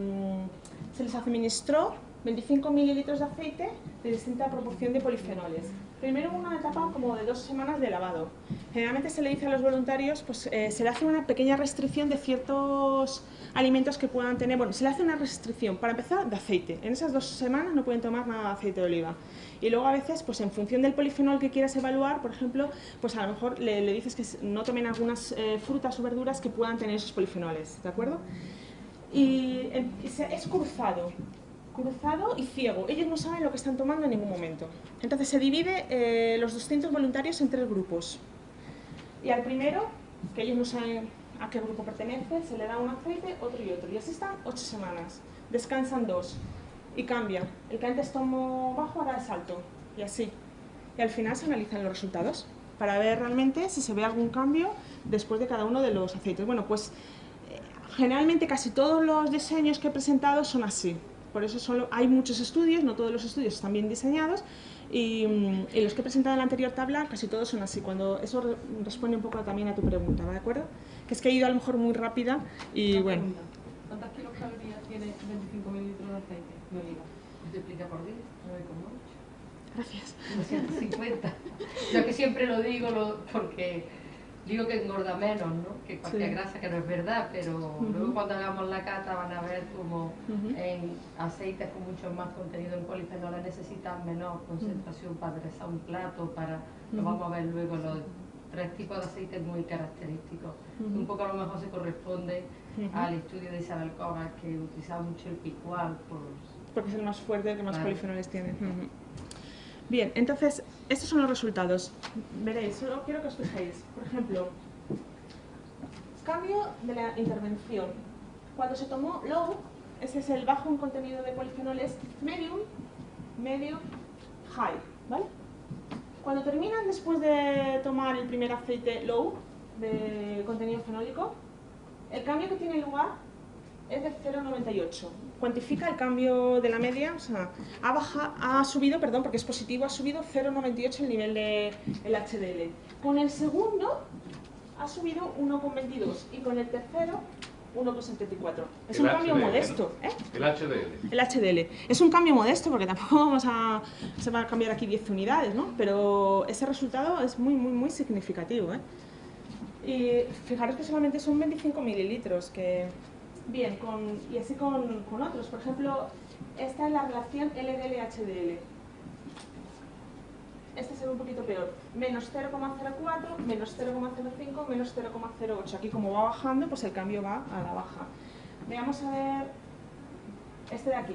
se les administró 25 mililitros de aceite de distinta proporción de polifenoles. Primero una etapa como de 2 semanas de lavado. Generalmente se le dice a los voluntarios, pues se le hace una pequeña restricción de ciertos alimentos que puedan tener, bueno, se le hace una restricción, para empezar, de aceite. En esas 2 semanas no pueden tomar nada de aceite de oliva. Y luego a veces, pues en función del polifenol que quieras evaluar, por ejemplo, pues a lo mejor le dices que no tomen algunas frutas o verduras que puedan tener esos polifenoles, ¿de acuerdo? Y es cruzado y ciego. Ellos no saben lo que están tomando en ningún momento. Entonces se divide los 200 voluntarios en 3 grupos. Y al primero, que ellos no saben a qué grupo pertenece, se le da un aceite, otro y otro. Y así están 8 semanas. Descansan 2 y cambian. El que antes tomó bajo hará el salto. Y así. Y al final se analizan los resultados para ver realmente si se ve algún cambio después de cada uno de los aceites. Bueno, pues generalmente casi todos los diseños que he presentado son así. Por eso hay muchos estudios, no todos los estudios están bien diseñados, y los que he presentado en la anterior tabla casi todos son así. Eso responde un poco también a tu pregunta, ¿de acuerdo? Que es que he ido a lo mejor muy rápida y bueno. ¿Cuántas kilocalorías tiene 25 mililitros de aceite de oliva? Multiplica por 10, 9,8. Gracias. 250. Yo que siempre lo digo porque digo que engorda menos, ¿no? Que cualquier grasa, que no es verdad, pero luego cuando hagamos la cata van a ver como en aceites con mucho más contenido en polifenoles necesitan menor concentración para aderezar un plato, lo vamos a ver luego, los 3 tipos de aceites muy característicos. Un poco a lo mejor se corresponde al estudio de Isabel Cobas, que utilizaba mucho el picual porque es el más fuerte, el que más polifenoles tiene. Bien, entonces, estos son los resultados. Veréis, solo quiero que os fijéis. Por ejemplo, cambio de la intervención. Cuando se tomó low, ese es el bajo en contenido de polifenoles, medium, medio, high, ¿vale? Cuando terminan después de tomar el primer aceite low, de contenido fenólico, el cambio que tiene lugar es de 0,98. Cuantifica el cambio de la media, o sea, ha subido, perdón, porque es positivo, ha subido 0,98 el nivel del HDL. Con el segundo ha subido 1,22 y con el tercero 1,74. Es un cambio modesto, ¿eh? El HDL. El HDL. Es un cambio modesto porque tampoco se va a cambiar aquí 10 unidades, ¿no? Pero ese resultado es muy significativo, ¿eh? Y fijaros que solamente son 25 mililitros, que... Bien, y así con otros. Por ejemplo, esta es la relación LDL-HDL. Este se ve un poquito peor. Menos 0,04, menos 0,05, menos 0,08. Aquí como va bajando, pues el cambio va a la baja. Veamos a ver este de aquí.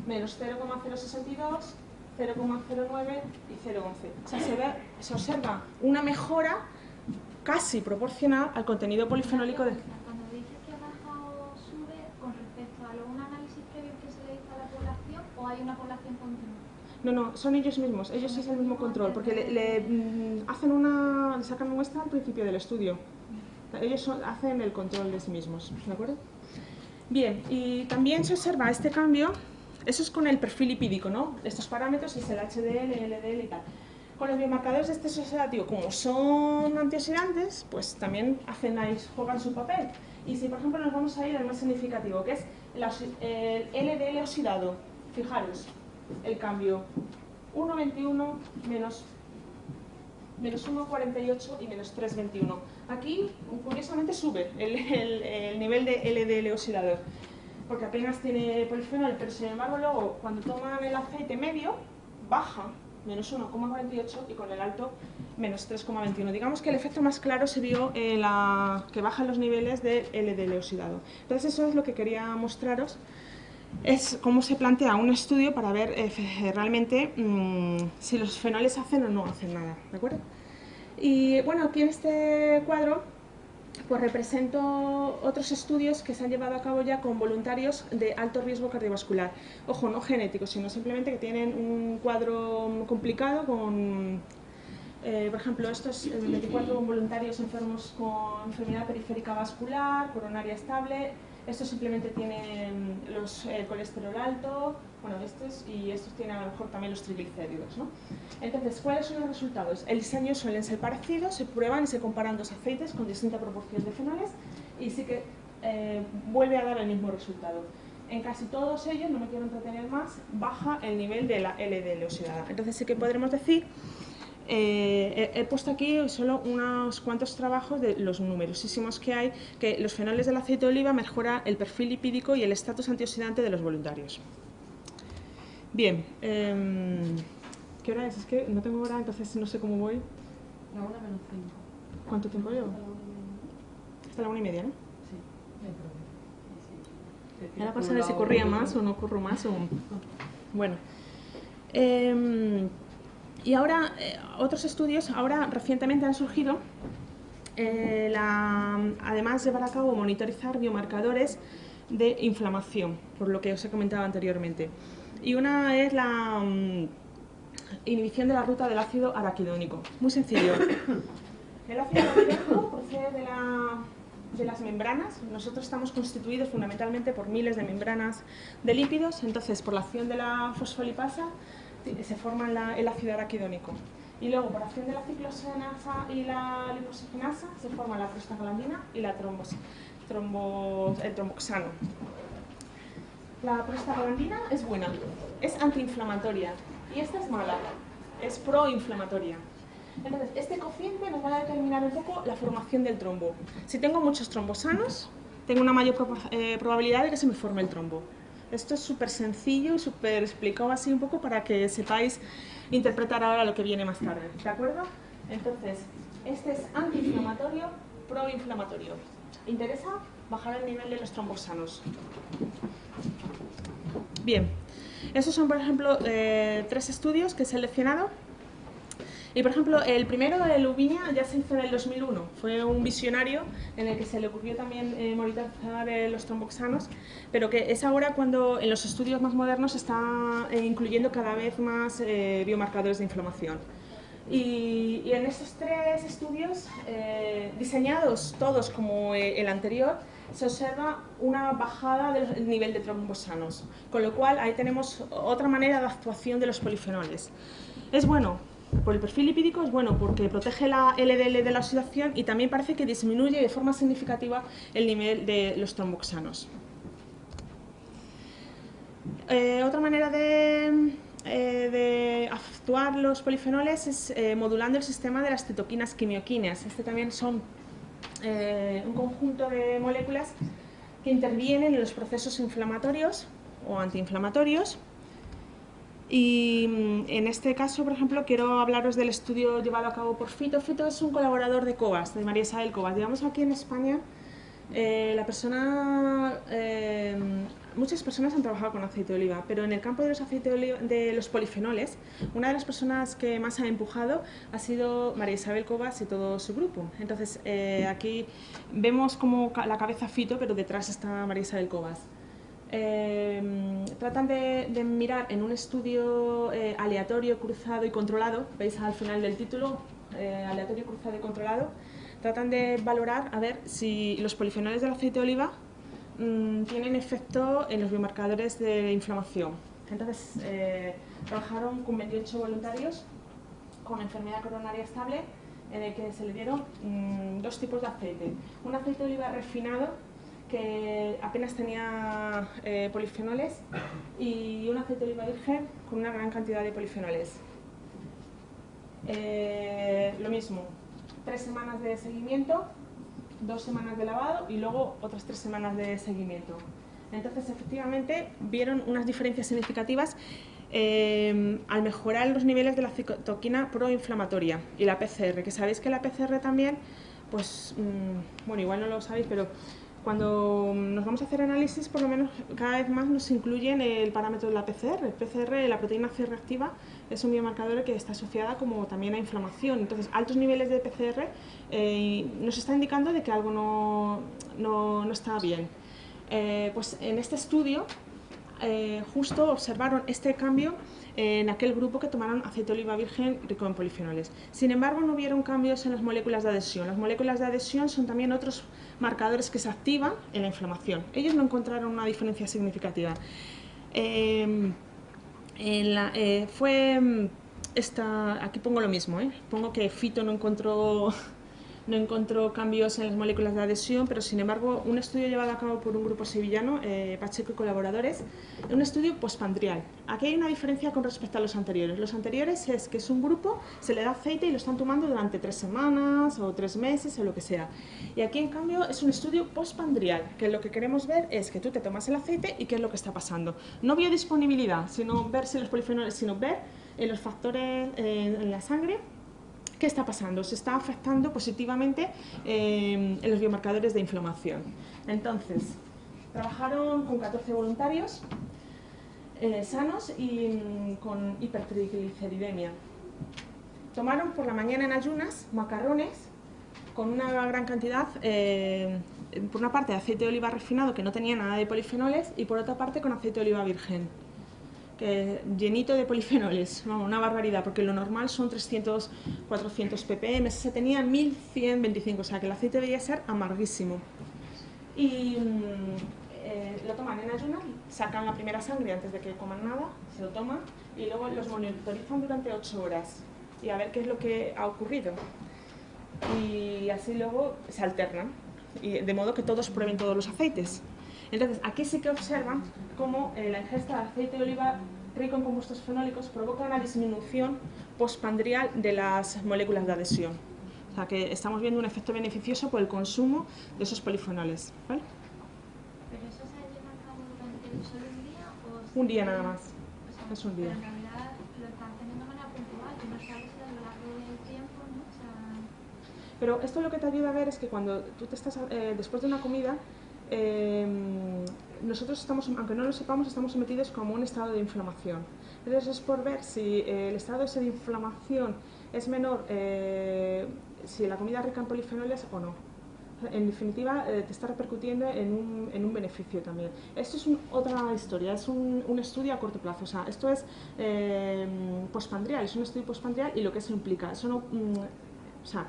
Menos 0,062, 0,09 y 0,11. O sea, se observa una mejora casi proporcional al contenido polifenólico de... Cuando dices que baja o sube con respecto a un análisis previo que se le hizo a la población, ¿o hay una población continua? No, no, son ellos mismos, ellos es el mismo control, porque le sacan muestra al principio del estudio. Ellos hacen el control de sí mismos, ¿de acuerdo? Bien, y también se observa este cambio, eso es con el perfil lipídico, ¿no? Estos parámetros es el HDL, LDL y tal. Con los biomarcadores de estrés oxidativo, como son antioxidantes, pues también juegan su papel. Y si, por ejemplo, nos vamos a ir al más significativo, que es el LDL oxidado, fijaros, el cambio 1,21 menos 1,48 y menos 3,21. Aquí, curiosamente, sube el nivel de LDL oxidado, porque apenas tiene polifenol, pero sin embargo luego, cuando toman el aceite medio, baja menos 1,48 y con el alto menos 3,21. Digamos que el efecto más claro se vio en que bajan los niveles de LDL oxidado. Entonces eso es lo que quería mostraros, es cómo se plantea un estudio para ver realmente si los fenoles hacen o no hacen nada, ¿de acuerdo? Y bueno, aquí en este cuadro pues represento otros estudios que se han llevado a cabo ya con voluntarios de alto riesgo cardiovascular. Ojo, no genéticos, sino simplemente que tienen un cuadro complicado con, por ejemplo, estos 24 voluntarios enfermos con enfermedad periférica vascular, coronaria estable. Estos simplemente tienen el colesterol alto, bueno, estos tienen a lo mejor también los triglicéridos, ¿no? Entonces, ¿cuáles son los resultados? El diseño suelen ser parecidos, se prueban y se comparan dos aceites con distinta proporción de fenoles y sí que vuelve a dar el mismo resultado. En casi todos ellos, no me quiero entretener más, baja el nivel de la LDL oxidada. Entonces sí que podremos decir, he puesto aquí solo unos cuantos trabajos de los numerosísimos que hay, que los fenoles del aceite de oliva mejora el perfil lipídico y el estatus antioxidante de los voluntarios. Bien, ¿qué hora es? Es que no tengo hora, entonces no sé cómo voy. La 1 menos 5. ¿Cuánto tiempo llevo? Hasta la 1:30, ¿no? Sí, no hay problema. Ahora para saber si corría más o no corro más. Bueno. Y ahora, otros estudios, ahora recientemente han surgido, además de llevar a cabo monitorizar biomarcadores de inflamación, por lo que os he comentado anteriormente. Y una es la inhibición de la ruta del ácido araquidónico. Muy sencillo. El ácido araquidónico procede de las membranas. Nosotros estamos constituidos fundamentalmente por miles de membranas de lípidos, entonces por la acción de la fosfolipasa se forma el ácido araquidónico. Y luego, por acción de la ciclosanasa y la lipoxigenasa, se forma la prostaglandina y el tromboxano. La prostaglandina es buena, es antiinflamatoria, y esta es mala, es proinflamatoria. Entonces, este cociente nos va a determinar un poco la formación del trombo. Si tengo muchos trombos sanos, tengo una mayor probabilidad de que se me forme el trombo. Esto es súper sencillo y súper explicado así un poco para que sepáis interpretar ahora lo que viene más tarde, ¿de acuerdo? Entonces, este es antiinflamatorio, proinflamatorio. ¿Interesa? Bajar el nivel de los trombos sanos. Bien, esos son, por ejemplo, 3 estudios que he seleccionado. Y, por ejemplo, el primero de Lubiña ya se hizo en el 2001. Fue un visionario en el que se le ocurrió también monitorizar los tromboxanos, pero que es ahora cuando en los estudios más modernos se está incluyendo cada vez más biomarcadores de inflamación. Y en estos 3 estudios, diseñados todos como el anterior, se observa una bajada del nivel de trombos sanos, con lo cual ahí tenemos otra manera de actuación de los polifenoles. Es bueno. Por el perfil lipídico es bueno porque protege la LDL de la oxidación y también parece que disminuye de forma significativa el nivel de los tromboxanos. Otra manera de actuar los polifenoles es modulando el sistema de las citoquinas quimioquinas. Este también son un conjunto de moléculas que intervienen en los procesos inflamatorios o antiinflamatorios. Y en este caso, por ejemplo, quiero hablaros del estudio llevado a cabo por Fito. Fito es un colaborador de Covas, de María Isabel Covas. Llevamos aquí en España Muchas personas han trabajado con aceite de oliva, pero en el campo de los aceites de oliva, de los polifenoles, una de las personas que más ha empujado ha sido María Isabel Cobas y todo su grupo. Entonces, aquí vemos como la cabeza Fito, pero detrás está María Isabel Cobas. Tratan de mirar en un estudio aleatorio, cruzado y controlado, veis al final del título, aleatorio, cruzado y controlado. Tratan de valorar a ver si los polifenoles del aceite de oliva tienen efecto en los biomarcadores de inflamación. Entonces, trabajaron con 28 voluntarios con enfermedad coronaria estable, en el que se le dieron dos tipos de aceite. Un aceite de oliva refinado, que apenas tenía polifenoles, y un aceite de oliva virgen con una gran cantidad de polifenoles. Lo mismo, 3 semanas de seguimiento, 2 semanas de lavado y luego otras 3 semanas de seguimiento. Entonces, efectivamente, vieron unas diferencias significativas al mejorar los niveles de la citoquina proinflamatoria y la PCR, que sabéis que la PCR también, pues, bueno, igual no lo sabéis, pero cuando nos vamos a hacer análisis, por lo menos cada vez más nos incluyen el parámetro de la PCR. El PCR, la proteína C reactiva, es un biomarcador que está asociada como también a inflamación. Entonces, altos niveles de PCR nos está indicando de que algo no está bien. Pues en este estudio justo observaron este cambio en aquel grupo que tomaron aceite de oliva virgen rico en polifenoles. Sin embargo, no vieron cambios en las moléculas de adhesión. Las moléculas de adhesión son también otros marcadores que se activan en la inflamación. Ellos no encontraron una diferencia significativa. Aquí pongo lo mismo, pongo que Fito no encontró cambios en las moléculas de adhesión, pero sin embargo un estudio llevado a cabo por un grupo sevillano, Pacheco y colaboradores, un estudio postpandrial. Aquí hay una diferencia con respecto a los anteriores. Los anteriores es que es un grupo, se le da aceite y lo están tomando durante 3 semanas o 3 meses o lo que sea. Y aquí en cambio es un estudio postpandrial, que lo que queremos ver es que tú te tomas el aceite y qué es lo que está pasando. No biodisponibilidad, sino ver si los polifenoles, sino ver en los factores en la sangre. ¿Qué está pasando? Se está afectando positivamente en los biomarcadores de inflamación. Entonces, trabajaron con 14 voluntarios sanos y con hipertrigliceridemia. Tomaron por la mañana en ayunas macarrones con una gran cantidad, por una parte de aceite de oliva refinado que no tenía nada de polifenoles y por otra parte con aceite de oliva virgen, llenito de polifenoles, vamos, una barbaridad, porque lo normal son 300, 400 ppm, se tenían 1125, o sea que el aceite debía ser amarguísimo. Y lo toman en ayunas, sacan la primera sangre antes de que coman nada, se lo toman y luego los monitorizan durante 8 horas y a ver qué es lo que ha ocurrido. Y así luego se alternan, y de modo que todos prueben todos los aceites. Entonces, aquí sí que observan cómo la ingesta de aceite de oliva rico en compuestos fenólicos provoca una disminución postpandrial de las moléculas de adhesión. O sea, que estamos viendo un efecto beneficioso por el consumo de esos polifenoles, ¿vale? ¿Pero eso se lleva a cabo durante solo un día? Un día nada más. O sea, es un día. Pero en realidad lo están haciendo de manera puntual, que no sabes si a lo largo del tiempo, ¿no? O sea... Pero esto lo que te ayuda a ver es que cuando tú te estás, después de una comida, nosotros estamos, aunque no lo sepamos, estamos sometidos como a un estado de inflamación. Entonces es por ver si el estado ese de inflamación es menor, si la comida es rica en polifenoles o no. En definitiva, te está repercutiendo en un beneficio también. Esto es otra historia, es un estudio a corto plazo. O sea, esto es postpandrial, es un estudio postpandrial y lo que eso implica. Eso no, o sea,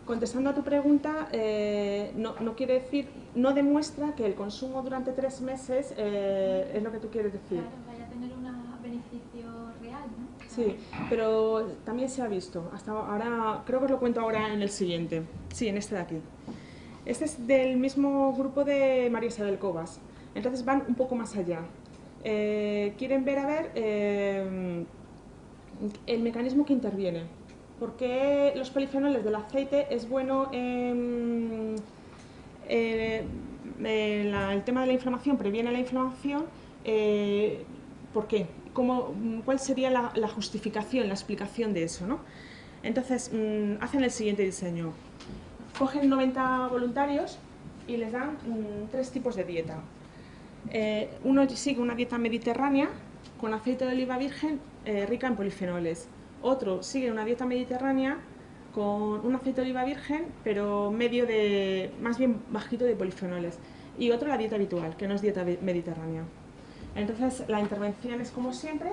contestando a tu pregunta, no quiere decir, no demuestra que el consumo durante 3 meses es lo que tú quieres decir. Claro, vaya a tener un beneficio real, ¿no? Sí, pero también se ha visto. Hasta ahora, creo que os lo cuento ahora en el siguiente. Sí, en este de aquí. Este es del mismo grupo de María Isabel Cobas. Entonces van un poco más allá. Quieren ver el mecanismo que interviene. ¿Por qué los polifenoles del aceite es bueno el tema de la inflamación, previene la inflamación? ¿Por qué? ¿Cuál sería la justificación, la explicación de eso, ¿no? Entonces, hacen el siguiente diseño. Cogen 90 voluntarios y les dan 3 tipos de dieta. Uno sigue una dieta mediterránea con aceite de oliva virgen rica en polifenoles. Otro sigue una dieta mediterránea con un aceite de oliva virgen, pero más bien bajito de polifenoles. Y otro la dieta habitual, que no es dieta mediterránea. Entonces, la intervención es como siempre,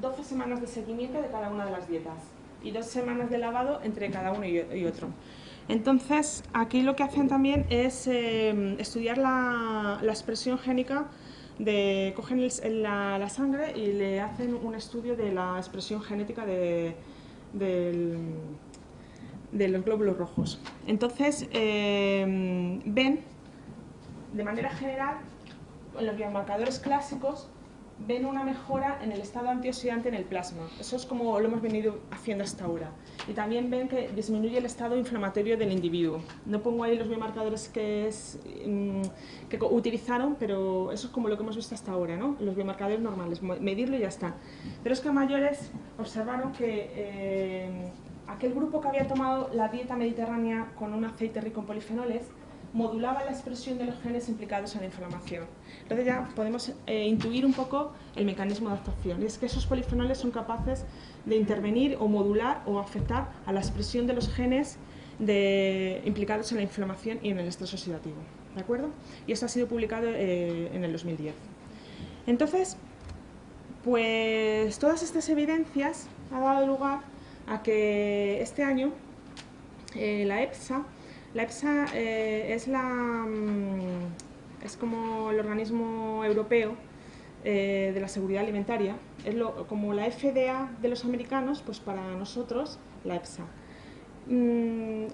12 semanas de seguimiento de cada una de las dietas y 2 semanas de lavado entre cada uno y otro. Entonces, aquí lo que hacen también es estudiar la expresión génica, cogen la sangre y le hacen un estudio de la expresión genética de los glóbulos rojos. Entonces, ven, de manera general, en los biomarcadores clásicos, ven una mejora en el estado antioxidante en el plasma. Eso es como lo hemos venido haciendo hasta ahora. Y también ven que disminuye el estado inflamatorio del individuo. No pongo ahí los biomarcadores que utilizaron, pero eso es como lo que hemos visto hasta ahora, ¿no? Los biomarcadores normales, medirlo y ya está. Pero es que a mayores observaron que aquel grupo que había tomado la dieta mediterránea con un aceite rico en polifenoles modulaba la expresión de los genes implicados en la inflamación. Entonces ya podemos intuir un poco el mecanismo de actuación. Y es que esos polifenoles son capaces de intervenir o modular o afectar a la expresión de los genes implicados en la inflamación y en el estrés oxidativo. ¿De acuerdo? Y esto ha sido publicado en el 2010. Entonces, pues todas estas evidencias han dado lugar a que este año la EFSA es como el organismo europeo de la seguridad alimentaria, es como la FDA de los americanos, pues para nosotros la EFSA.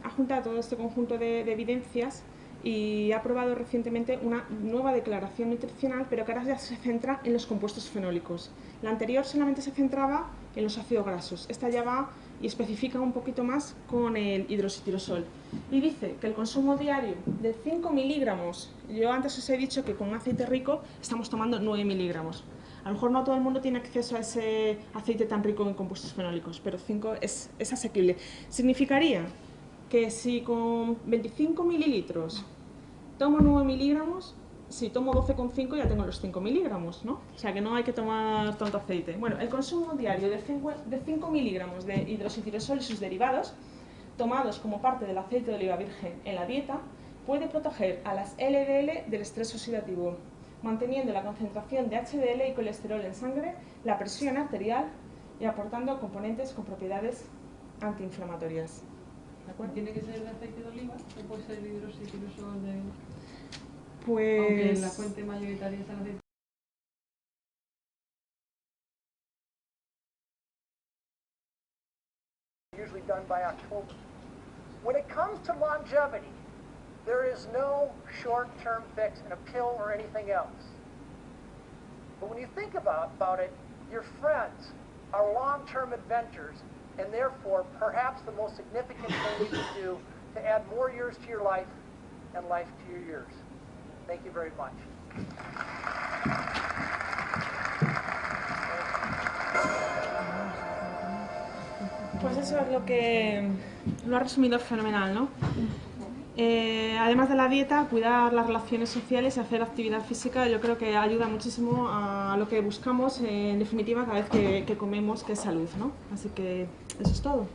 Ha juntado todo este conjunto de evidencias y ha aprobado recientemente una nueva declaración nutricional, pero que ahora ya se centra en los compuestos fenólicos. La anterior solamente se centraba en los ácidos grasos. Esta ya va y especifica un poquito más con el hidroxitirosol. Y dice que el consumo diario de 5 miligramos, yo antes os he dicho que con un aceite rico estamos tomando 9 miligramos. A lo mejor no todo el mundo tiene acceso a ese aceite tan rico en compuestos fenólicos, pero 5 es asequible. Significaría que si con 25 mililitros tomo 9 miligramos, si tomo 12,5 ya tengo los 5 miligramos, ¿no? O sea que no hay que tomar tanto aceite. Bueno, el consumo diario de 5 miligramos de hidroxitirosol y sus derivados, tomados como parte del aceite de oliva virgen en la dieta, puede proteger a las LDL del estrés oxidativo, manteniendo la concentración de HDL y colesterol en sangre, la presión arterial y aportando componentes con propiedades antiinflamatorias. ¿De acuerdo? ¿Tiene que ser de aceite de oliva o puede ser de hidroxitirosol de...? Pues... Aunque la fuente mayoritaria es el aceite. Usually done by October. When it comes to longevity, there is no short-term fix in a pill or anything else. But when you think about it, your friends are long-term adventures, and therefore perhaps the most significant thing you can do to add more years to your life and life to your years. Thank you very much. Pues eso es lo que lo ha resumido fenomenal, ¿no? Además de la dieta, cuidar las relaciones sociales y hacer actividad física, yo creo que ayuda muchísimo a lo que buscamos, en definitiva, cada vez que comemos, que es salud, ¿no? Así que eso es todo.